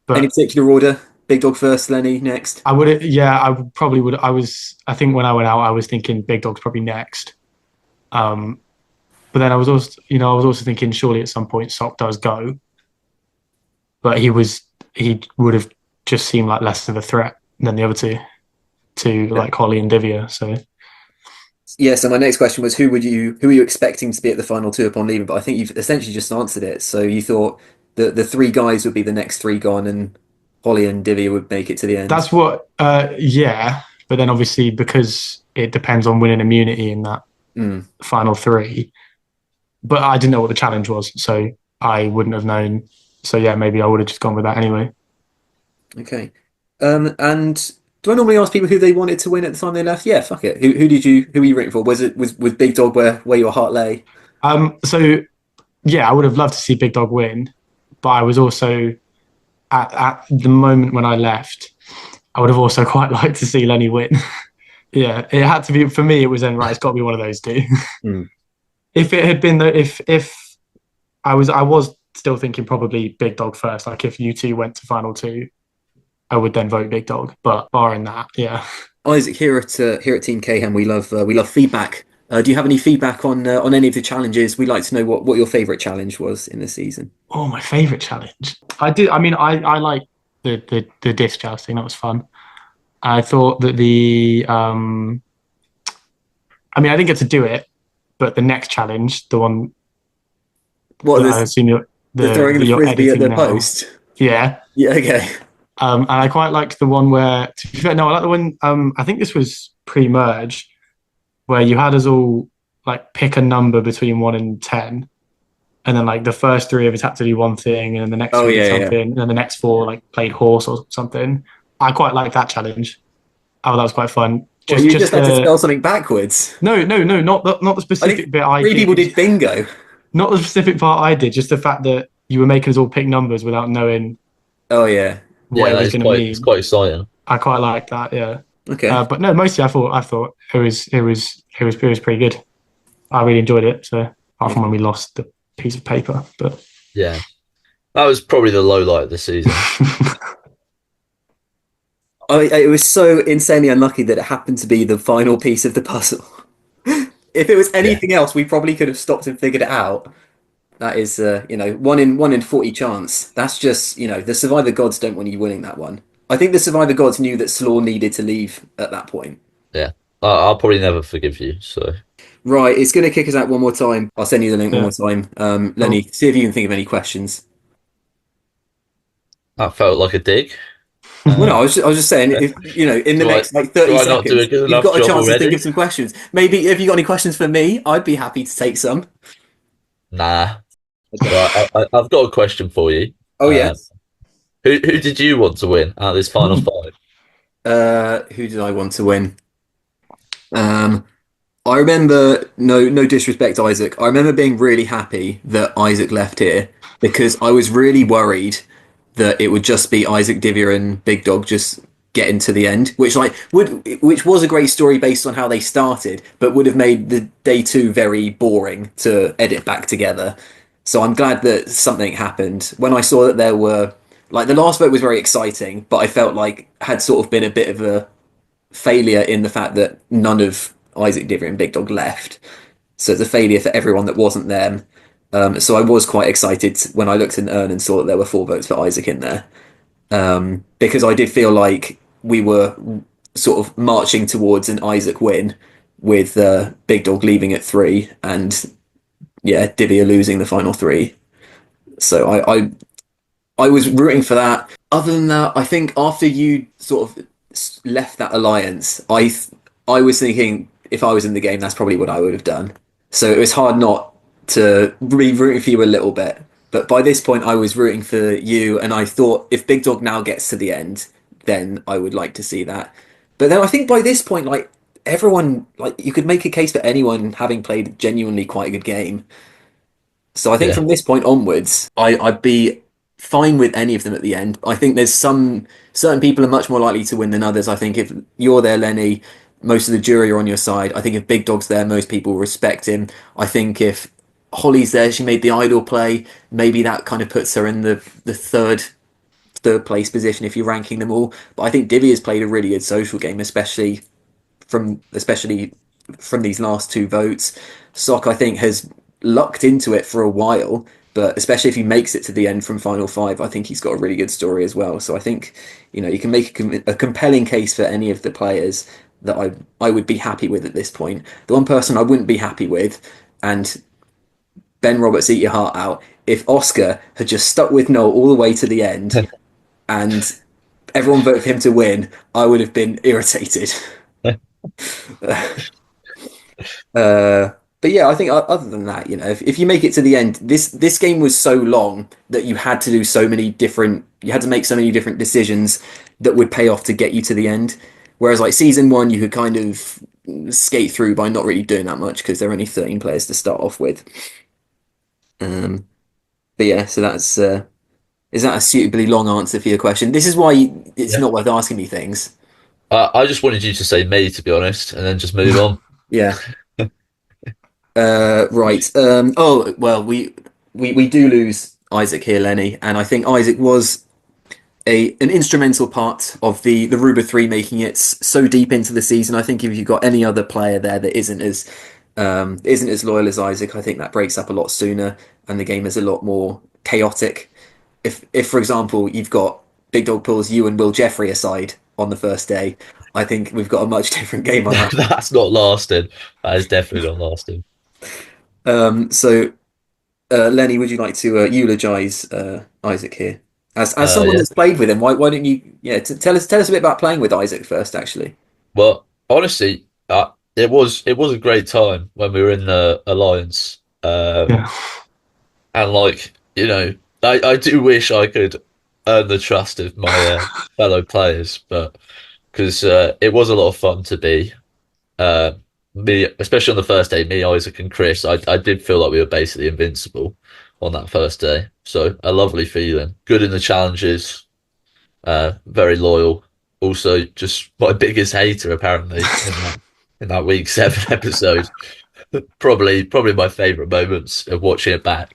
But particular order? Big Dog first, Lenny next. I would, yeah, I probably would. I think when I went out, I was thinking Big Dog's probably next. But then I was also thinking surely at some point Sock does go, but he would have just seemed like less of a threat than the other two, to like Holly and Divya. So Yeah, so my next question was who are you expecting to be at the final two upon leaving? But I think you've essentially just answered it. So you thought that the three guys would be the next three gone and Holly and Divya would make it to the end. that's what, yeah. But then obviously because it depends on winning immunity in that final three. But I didn't know what the challenge was, so I wouldn't have known. So yeah, maybe I would have just gone with that anyway. Okay. And do I normally ask people who they wanted to win at the time they left? Yeah, fuck it. Who were you rooting for? Was Big Dog where your heart lay? So yeah, I would have loved to see Big Dog win, but I was also at the moment when I left, I would have also quite liked to see Lenny win. Yeah, it had to be for me. It was then right. It's got to be one of those two. If it had been if I was still thinking probably Big Dog first. Like if you two went to final two, I would then vote Big Dog. But barring that, yeah. Isaac, here at Team Kayham, we love feedback. Do you have any feedback on any of the challenges? We'd like to know what your favourite challenge was in the season. Oh, my favourite challenge. I did. I mean, I like the disc jousting. That was fun. I thought that I mean, I didn't get to do it, but the next challenge, the one What I assume the throwing the you're frisbee at the now. post? Yeah. Yeah. Okay. And I quite liked the one where, to be fair, no, I like the one. I think this was pre-merge, where you had us all like pick a number between 1 and 10, and then like the first three of us had to do one thing, and then the next Oh three did yeah, yeah. something, and then the next four like played horse or something. I quite like that challenge. Oh, that was quite fun. Well, Just you just just had to the spell something backwards. no, not the I specific think bit I three people did, did bingo. not the specific part I did. Just the fact that you were making us all pick numbers without knowing Oh yeah. what Yeah, it that was is going to quite it's mean. quite exciting. I quite like that. Yeah. Okay. But no, mostly I thought it was pretty good. I really enjoyed it. So apart from when Okay. we lost the piece of paper, but Yeah, that was probably the low light of the season. It was so insanely unlucky that it happened to be the final piece of the puzzle. If it was Yeah, anything else, we probably could have stopped and figured it out. That is, one in 40 chance. That's just, the Survivor gods don't want you winning that one. I think the Survivor gods knew that Slaw needed to leave at that point. yeah. I'll probably never forgive you. So Right, it's going to kick us out one more time. I'll send you the link one more yeah, time. Lenny, cool. see if you can think of any questions. that felt like a dig. Well, no, Um, I was just saying, if in the do I next like do 30 I not do a seconds, good you've enough got a job chance to think of already? some questions. Maybe if you got any questions for me, I'd be happy to take some. Nah. Okay. Right, I've got a question for you. Oh Um, yes. who did you want to win out of this final Ooh, five? Who did I want to win? Um, I remember, no disrespect, Isaac. I remember being really happy that Isaac left here because I was really worried that it would just be Isaac, Divya, and Big Dog just getting to the end, which was a great story based on how they started, but would have made the day two very boring to edit back together. So I'm glad that something happened. When I saw that there were like the last vote was very exciting, but I felt like had sort of been a bit of a failure in the fact that none of Isaac, Divya, and Big Dog left. So it's a failure for everyone that wasn't them. So I was quite excited when I looked in the urn and saw that there were 4 votes for Isaac in there, because I did feel like we were sort of marching towards an Isaac win with Big Dog leaving at 3 and yeah, Divya losing the final 3. So I was rooting for that. Other than that, I think after you sort of left that alliance, I was thinking if I was in the game, that's probably what I would have done. So it was hard not to be rooting for you a little bit. But by this point, I was rooting for you, and I thought if Big Dog now gets to the end, then I would like to see that. But then I think by this point, like everyone, like you could make a case for anyone having played genuinely quite a good game. So I think Yeah, from this point onwards, I'd be fine with any of them at the end. I think there's some certain people are much more likely to win than others. I think if you're there, Lenny, most of the jury are on your side. I think if Big Dog's there, most people respect him. I think if Holly's there, she made the idol play. Maybe that kind of puts her in the third place position if you're ranking them all. But I think Divya has played a really good social game, especially from these last 2 votes. Sock, I think, has lucked into it for a while, but especially if he makes it to the end from final 5, I think he's got a really good story as well. So I think you can make a compelling case for any of the players that I would be happy with at this point. The one person I wouldn't be happy with, and Ben Roberts, eat your heart out, if Oscar had just stuck with Noel all the way to the end and everyone voted for him to win, I would have been irritated. But yeah, I think other than that, if you make it to the end, this game was so long that you had to do you had to make so many different decisions that would pay off to get you to the end. Whereas like season one, you could kind of skate through by not really doing that much because there are only 13 players to start off with. Um, but yeah, so that's is that a suitably long answer for your question? This is why it's yeah. not worth asking me things. I just wanted you to say me, to be honest, and then just move on. Yeah. Right. Oh well, we do lose Isaac here, Lenny, and I think Isaac was an instrumental part of the Rubah 3 making it so deep into the season. I think if you've got any other player there that isn't as loyal as Isaac, I think that breaks up a lot sooner, and the game is a lot more chaotic. If for example you've got Big Dog pulls you and Will Jeffrey aside on the first day, I think we've got a much different game on our. That's not lasting. That is definitely not lasting. So Lenny, would you like to eulogize Isaac here as someone Yeah. that's played with him? Why don't you? Yeah, tell us a bit about playing with Isaac first, actually. Well, honestly, it was a great time when we were in the alliance. Yeah. And like, you know, I do wish I could earn the trust of my fellow players, but because it was a lot of fun to be uh, me, especially on the first day, me, Isaac, and Chris. I did feel like we were basically invincible on that first day. So a lovely feeling. Good in the challenges, very loyal. Also, just my biggest hater apparently in that week 7 episode. Probably my favourite moments of watching it back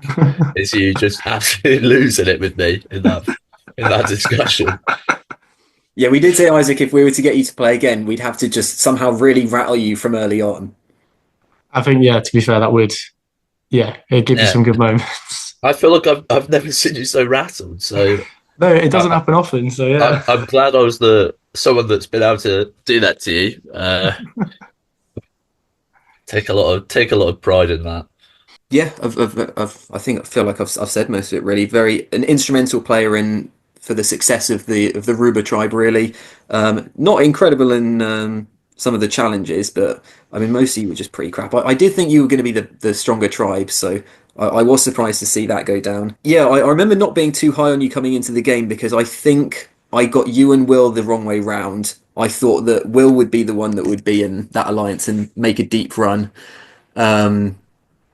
is you just absolutely losing it with me in that discussion. Yeah, we did say, Isaac, if we were to get you to play again, we'd have to just somehow really rattle you from early on. I think, yeah, to be fair, that would, yeah, it'd give you Yeah, some good moments. I feel like I've never seen you so rattled. So No, it doesn't I, happen often. So, yeah. I'm glad I was the someone that's been able to do that to you. Take a lot of pride in that. Yeah, I think I feel like I've said most of it really. Very an instrumental player in for the success of the Rubah tribe really. Not incredible in some of the challenges, but I mean mostly you were just pretty crap. I did think you were going to be the stronger tribe, so I was surprised to see that go down. Yeah, I remember not being too high on you coming into the game because I think I got you and Will the wrong way round. I thought that Will would be the one that would be in that alliance and make a deep run. Um,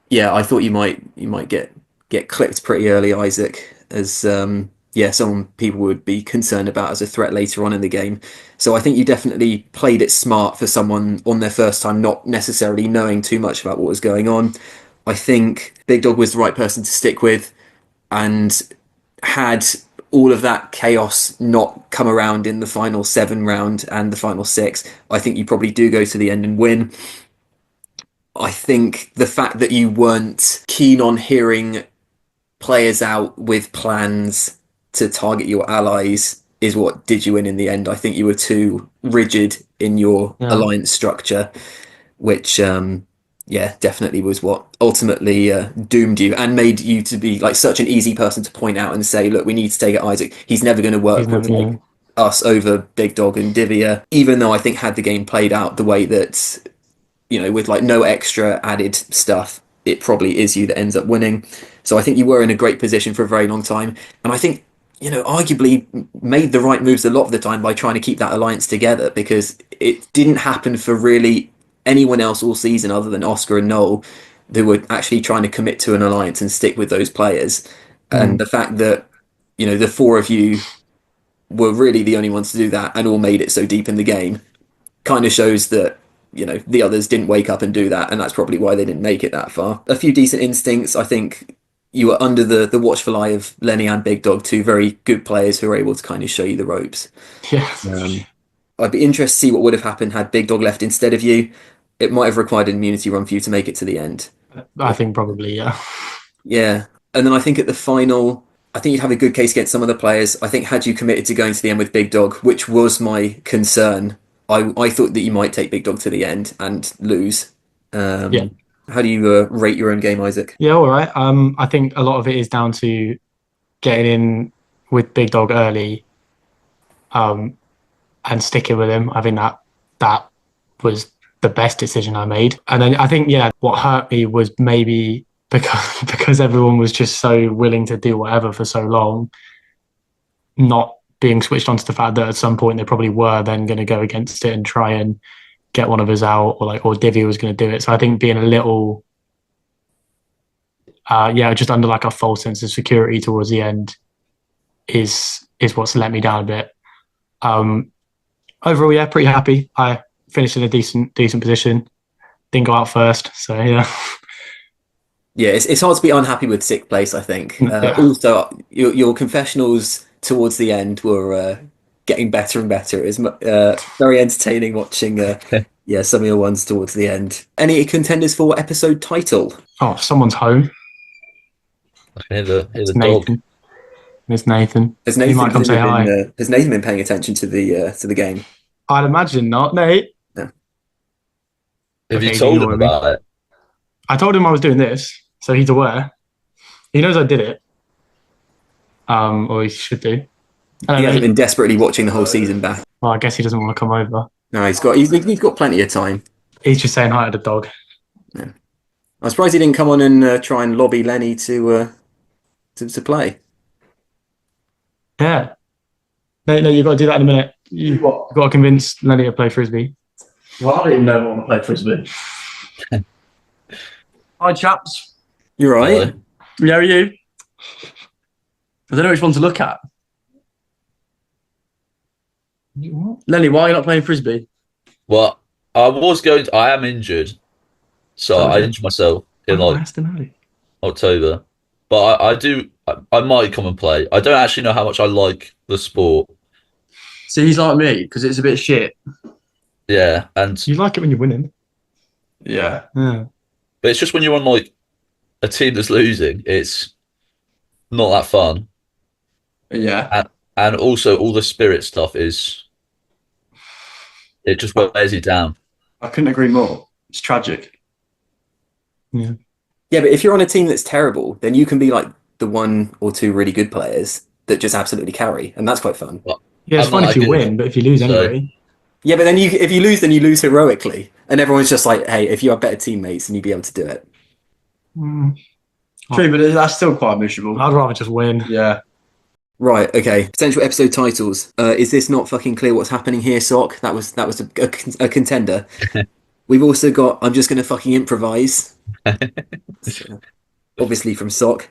yeah, I thought you might get clipped pretty early, Isaac, as yeah, someone people would be concerned about as a threat later on in the game. So I think you definitely played it smart for someone on their first time, not necessarily knowing too much about what was going on. I think Big Dog was the right person to stick with, and had all of that chaos not come around in the final 7 round and the final 6, I think you probably do go to the end and win. I think the fact that you weren't keen on hearing players out with plans to target your allies is what did you in the end. I think you were too rigid in your Yeah. alliance structure, which yeah, definitely was what ultimately doomed you and made you to be like such an easy person to point out and say, look, we need to take it Isaac. He's never going to He's work never, with like yeah. us over Big Dog and Divya, even though I think had the game played out the way that with like no extra added stuff, it probably is you that ends up winning. So I think you were in a great position for a very long time. And I think, arguably made the right moves a lot of the time by trying to keep that alliance together because it didn't happen for really anyone else all season other than Oscar and Noel who were actually trying to commit to an alliance and stick with those players. And Mm. the fact that, the four of you were really the only ones to do that and all made it so deep in the game kind of shows that the others didn't wake up and do that, and that's probably why they didn't make it that far. A few decent instincts. I think you were under the watchful eye of Lenny and Big Dog, two very good players who were able to kind of show you the ropes. Yeah. I'd be interested to see what would have happened had Big Dog left instead of you. It might have required an immunity run for you to make it to the end. I think probably, yeah. Yeah. And then I think at the final, I think you'd have a good case against some of the players. I think had you committed to going to the end with Big Dog, which was my concern, I thought that you might take Big Dog to the end and lose. Yeah. How do you rate your own game, Isaac? Yeah, all right. I think a lot of it is down to getting in with Big Dog early, um, and sticking with him. I think that was the best decision I made. And then I think, yeah, what hurt me was maybe because everyone was just so willing to do whatever for so long, not being switched on to the fact that at some point they probably were then going to go against it and try and get one of us out, or Divvy was going to do it. So I think being a little, yeah, just under like a false sense of security towards the end is what's let me down a bit. Um, Overall, yeah, pretty happy. I finished in a decent position. Didn't go out first, so yeah. Yeah, it's hard to be unhappy with sixth place, I think. Yeah. Also, your confessionals towards the end were getting better and better. It was very entertaining watching yeah, some of your ones towards the end. Any contenders for episode title? Oh, someone's home. I can hear It's the dog. Nathan. It's Nathan. Has He Nathan might come say hi. has Nathan been paying attention to the game? I'd imagine not. Nate. No. Have you Okay, he's told him ignoring me. about it? I told him I was doing this, so he's aware. He knows I did it. Or he should do. I He don't hasn't know. been desperately watching the whole season back. Well, I guess he doesn't want to come over. No, he's got plenty of time. He's just saying hi to the dog. I'm surprised he didn't come on and try and lobby Lenny to play. Yeah. No, you've got to do that in a minute. You've got to convince Lenny to play frisbee. Well, I don't even know if I want to play frisbee. Hi, chaps. You're right. Hello. How are you? I don't know which one to look at. Lenny, why are you not playing frisbee? Well, I am injured, so I injured myself in like October. But I might come and play. I don't actually know how much I like the sport. See, he's like me because it's a bit shit. Yeah, and You like it when you're winning. Yeah. Yeah. but it's just when you're on like a team that's losing, it's not that fun. Yeah. And also all the spirit stuff it just wears you down. I couldn't agree more. It's tragic. Yeah. Yeah, but if you're on a team that's terrible, then you can be like the one or two really good players that just absolutely carry, and that's quite fun. But Yeah, it's I'm fun not if you that good, win, but if you lose so- anyway. Yeah, but then if you lose, then you lose heroically, and everyone's just like, hey, if you have better teammates, then you'd be able to do it. True, but that's still quite miserable. I'd rather just win. Yeah. Right. Okay. Potential episode titles. Is this not fucking clear what's happening here, Sock? That was a contender. We've also got I'm just gonna fucking improvise. Obviously from Sock.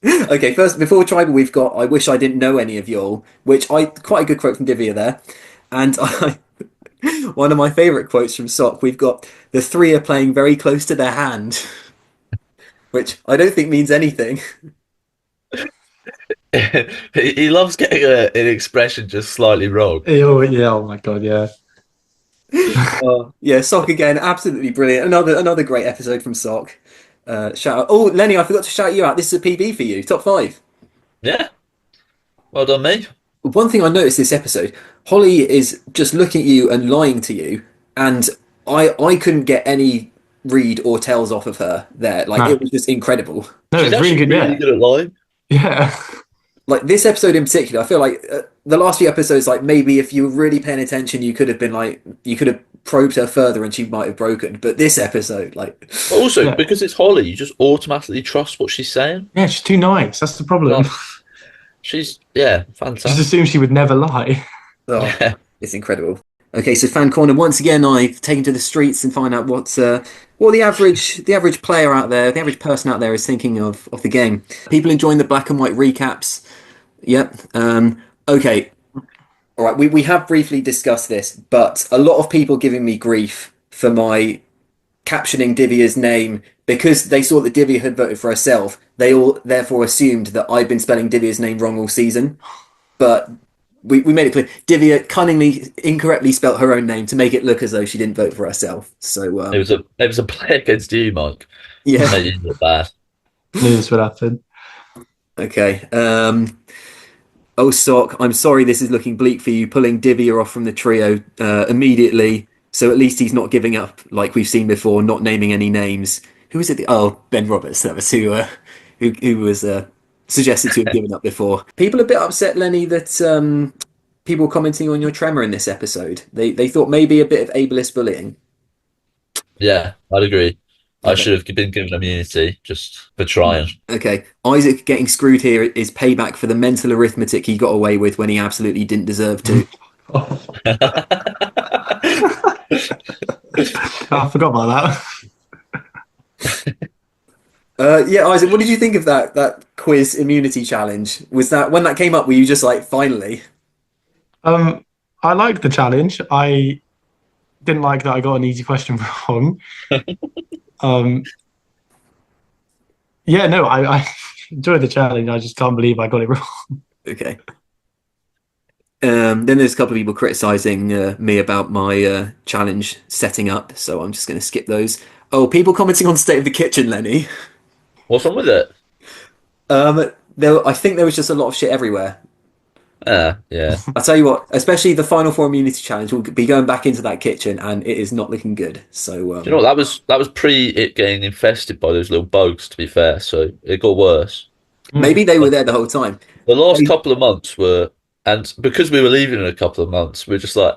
Okay, first before Tribal, we've got I wish I didn't know any of y'all, which quite a good quote from Divya there, and one of my favourite quotes from Sock. We've got the three are playing very close to their hand, which I don't think means anything. he loves getting an expression just slightly wrong. Oh my god, yeah. Yeah, Sock again, absolutely brilliant. Another great episode from Sock. Shout out. Oh, Lenny, I forgot to shout you out. This is a PB for you, top 5. Yeah. Well done, me. One thing I noticed this episode, Holly is just looking at you and lying to you, and I couldn't get any read or tells off of her there. Like No. it was just incredible. No, She's it's really actually good. really Yeah. good at lying. Yeah. Like this episode in particular, I feel like the last few episodes, like maybe if you were really paying attention, you could have been like you could have probed her further and she might have broken. But this episode, like, But also, Yeah. because it's Holly, you just automatically trust what she's saying. Yeah, she's too nice. That's the problem. Like, she's, yeah, Just fantastic. assumed she would never lie. oh, Yeah. it's incredible. Okay, so fan corner once again. I've taken to the streets and find out what the average player out there, the average person out there is thinking of the game. People enjoying the black and white recaps. Yep. Okay. All right. We have briefly discussed this, but a lot of people giving me grief for my captioning Divya's name because they saw that Divya had voted for herself. They all therefore assumed that I'd been spelling Divya's name wrong all season. But we made it clear. Divya cunningly incorrectly spelt her own name to make it look as though she didn't vote for herself. So It was a play against you, Mike. yeah. Made you look bad. Knew this would happen. Okay. Oh, Sock, I'm sorry this is looking bleak for you, pulling Divya off from the trio immediately. So at least he's not giving up like we've seen before, not naming any names. Who was it? Oh, Ben Roberts. That was who was suggested to have given up before. People are a bit upset, Lenny, that people commenting on your tremor in this episode. They thought maybe a bit of ableist bullying. Yeah, I'd agree. I Okay. should have been given immunity just for trying. Okay, Isaac getting screwed here is payback for the mental arithmetic he got away with when he absolutely didn't deserve to. I forgot about that. Yeah, Isaac, what did you think of that quiz immunity challenge? Was that when that came up? Were you just like, finally? I liked the challenge. I didn't like that I got an easy question wrong. Yeah, no, I enjoyed the challenge. I just can't believe I got it wrong. Okay. Then there's a couple of people criticizing me about my challenge setting up, so I'm just going to skip those. Oh, people commenting on State of the Kitchen, Lenny. What's wrong with it? I think there was just a lot of shit everywhere. Yeah. I'll tell you what, especially the Final Four immunity challenge, we'll be going back into that kitchen, and it is not looking good. So, Do you know what? That was pre it getting infested by those little bugs. To be fair, so it got worse. maybe they were there the whole time. The last couple of months were, and because we were leaving in a couple of months, we're just like,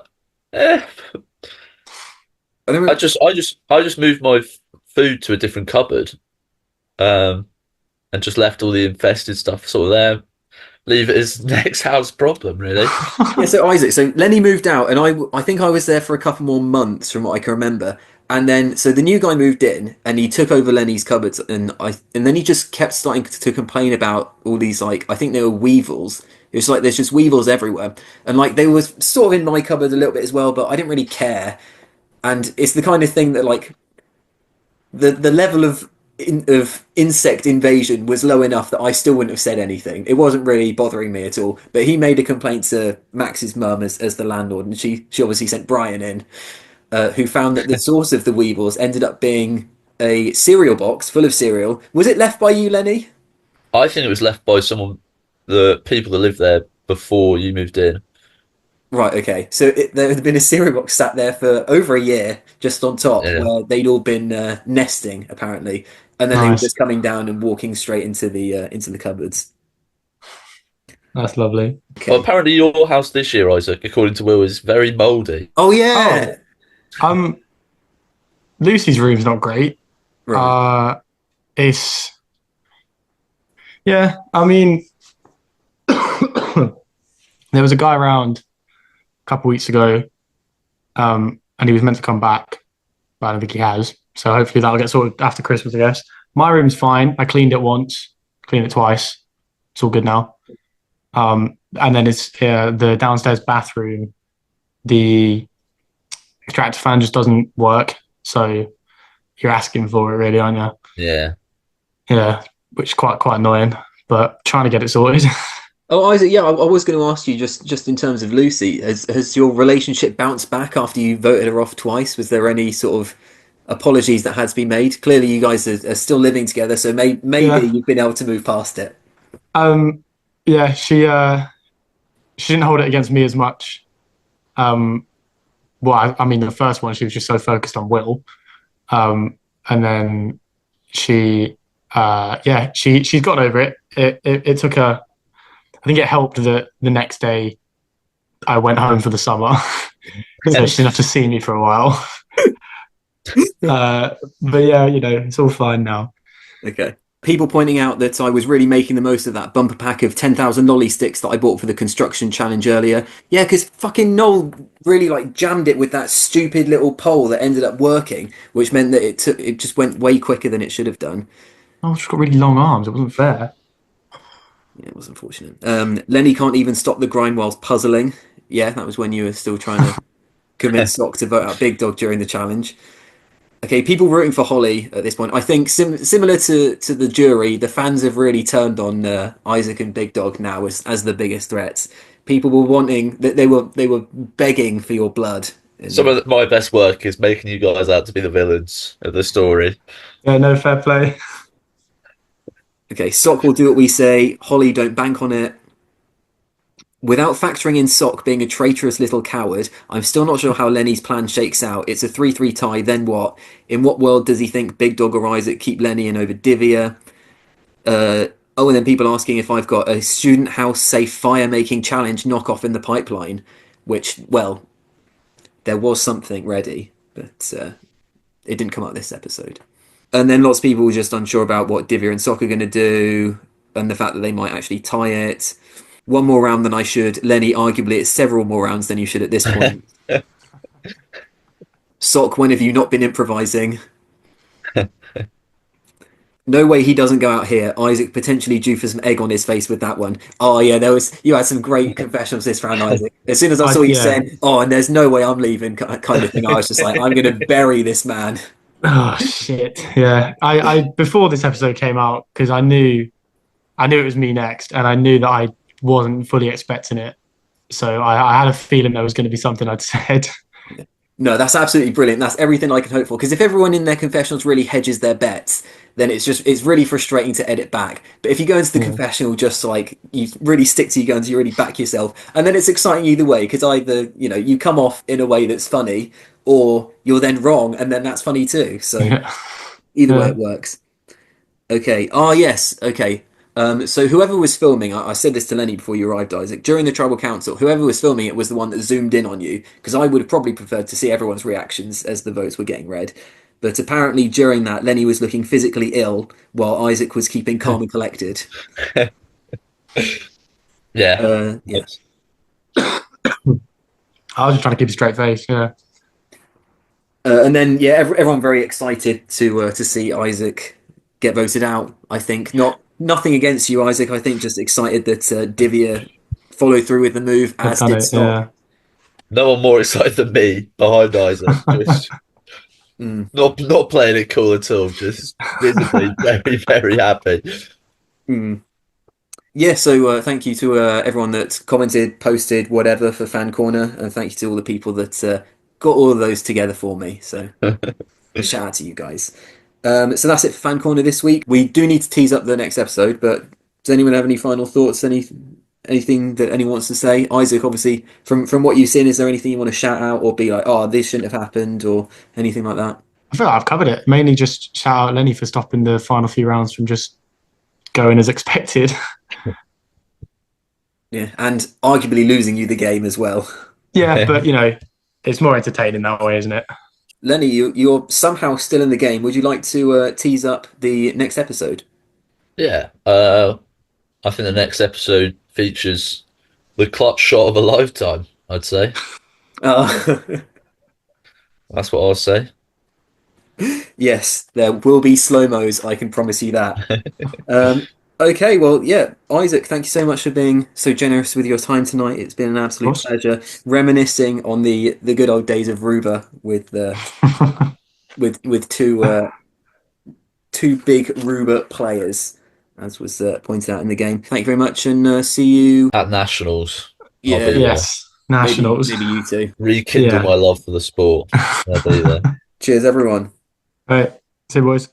I don't I remember. just moved my food to a different cupboard, um, and just left all the infested stuff sort of there. Leave it as next house problem, really. Yeah, so Isaac, so Lenny moved out, and I think I was there for a couple more months from what I can remember. And then, so the new guy moved in, and he took over Lenny's cupboards, and then he just kept starting to complain about all these like I think they were weevils. It was like there's just weevils everywhere, and like they were sort of in my cupboard a little bit as well, but I didn't really care. And it's the kind of thing that like the level of insect invasion was low enough that I still wouldn't have said anything. It wasn't really bothering me at all. But he made a complaint to Max's mum as the landlord, and she obviously sent Brian in, who found that the source of the weevils ended up being a cereal box full of cereal. Was it left by you, Lenny? I think it was left by the people that lived there before you moved in. Right, okay. So there had been a cereal box sat there for over a year, just on top, Yeah, where they'd all been nesting apparently, and then they were Nice. just coming down and walking straight into the cupboards. That's lovely. well, Okay. apparently your house this year, Isaac, according to Will, is very mouldy. Oh Oh, yeah. um, Lucy's room's not great. Right. Uh, it's yeah. I mean, there was a guy around a couple weeks ago, and he was meant to come back, but I don't think he has. So hopefully that'll get sorted after Christmas, I guess. My room's fine. I cleaned it once, cleaned it twice. It's all good now. And then it's the downstairs bathroom. The extractor fan just doesn't work, so you're asking for it, really, aren't you? Yeah. Yeah, which is quite annoying, but trying to get it sorted. Oh, Isaac, yeah, I was going to ask you just in terms of Lucy, has your relationship bounced back after you voted her off twice? Was there any sort of apologies that had to be made? Clearly, you guys are still living together, so maybe Yeah. you've been able to move past it. Um, yeah, she didn't hold it against me as much. Um, well, I mean, the first one she was just so focused on Will, and then she, yeah, she's got over it. It took her. I think it helped that the next day I went home for the summer, so she didn't have to see me for a while. But yeah, it's all fine now. Okay. People pointing out that I was really making the most of that bumper pack of 10,000 lolly sticks that I bought for the construction challenge earlier. Yeah, because fucking Noel really like jammed it with that stupid little pole that ended up working, which meant that it just went way quicker than it should have done. Oh, she's got really long arms. It wasn't fair. Yeah, it was unfortunate. Lenny can't even stop the grind whilst puzzling. Yeah, that was when you were still trying to convince Sock to vote out Big Dog during the challenge. Okay, people rooting for Holly at this point. I think similar to the jury, the fans have really turned on Isaac and Big Dog now as the biggest threats. People were wanting that they were begging for your blood. Some of my best work is making you guys out to be the villains of the story. Yeah, no fair play. Okay, Sock will do what we say. Holly, don't bank on it. Without factoring in Sock being a traitorous little coward, I'm still not sure how Lenny's plan shakes out. It's a 3-3 tie, then what? In what world does he think Big Dog or Isaac keep Lenny in over Divya? Oh, and then people asking if I've got a student house safe fire making challenge knockoff in the pipeline, which, well, there was something ready, but it didn't come out this episode. And then lots of people were just unsure about what Divya and Sock are going to do, and the fact that they might actually tie it. One more round than I should. Lenny, arguably, it's several more rounds than you should at this point. Sock, when have you not been improvising? No way he doesn't go out here. Isaac potentially due for some egg on his face with that one. Oh yeah, you had some great confessions this round, Isaac. As soon as I saw you Yeah. saying, "Oh, and there's no way I'm leaving," kind of thing, I was just like, "I'm going to bury this man." Oh shit. Yeah. I before this episode came out, because I knew it was me next, and I knew that I wasn't fully expecting it. So I had a feeling there was going to be something I'd said. No, that's absolutely brilliant. That's everything I can hope for. Because if everyone in their confessionals really hedges their bets, then it's really frustrating to edit back. But if you go into the Yeah. confessional just like you really stick to your guns, you really back yourself, and then it's exciting either way. Because either you come off in a way that's funny, or you're then wrong, and then that's funny too. So Yeah. either way, Yeah. it works. Okay. Ah, yes. Okay. So whoever was filming, I said this to Lenny before you arrived, Isaac. During the tribal council, whoever was filming it was the one that zoomed in on you, because I would have probably preferred to see everyone's reactions as the votes were getting read. But apparently, during that, Lenny was looking physically ill, while Isaac was keeping calm and collected. Yeah. Yeah. I was just trying to keep a straight face. Yeah. And then, yeah, everyone very excited to see Isaac get voted out. I think nothing against you, Isaac. I think just excited that Divya followed through with the move, I've as done did it. Stop. Yeah. No one more excited than me behind Isaac. Just not playing it cool at all. Just visibly very, very happy. Yeah, so thank you to everyone that commented, posted, whatever for Fan Corner, and thank you to all the people that got all of those together for me. So shout out to you guys. So that's it for Fan Corner this week. We do need to tease up the next episode, but does anyone have any final thoughts? Anything that anyone wants to say? Isaac, obviously, from what you've seen, is there anything you want to shout out or be like, oh, this shouldn't have happened, or anything like that? I feel like I've covered it. Mainly just shout out Lenny for stopping the final few rounds from just going as expected. Yeah, and arguably losing you the game as well. Yeah, but it's more entertaining that way, isn't it? Lenny, you're somehow still in the game. Would you like to tease up the next episode? Yeah. I think the next episode features the clutch shot of a lifetime, I'd say. Uh, That's what I'll say. yes, there will be slow-mos, I can promise you that. Okay, well, yeah, Isaac, thank you so much for being so generous with your time tonight. It's been an absolute pleasure reminiscing on the good old days of Rubah with with two big Rubah players, as was pointed out in the game. Thank you very much, and see you At Nationals. Yeah, I'll be yes, Nationals. maybe you too. rekindle Yeah. my love for the sport. I'll be there. Cheers, everyone. Right, see you, boys.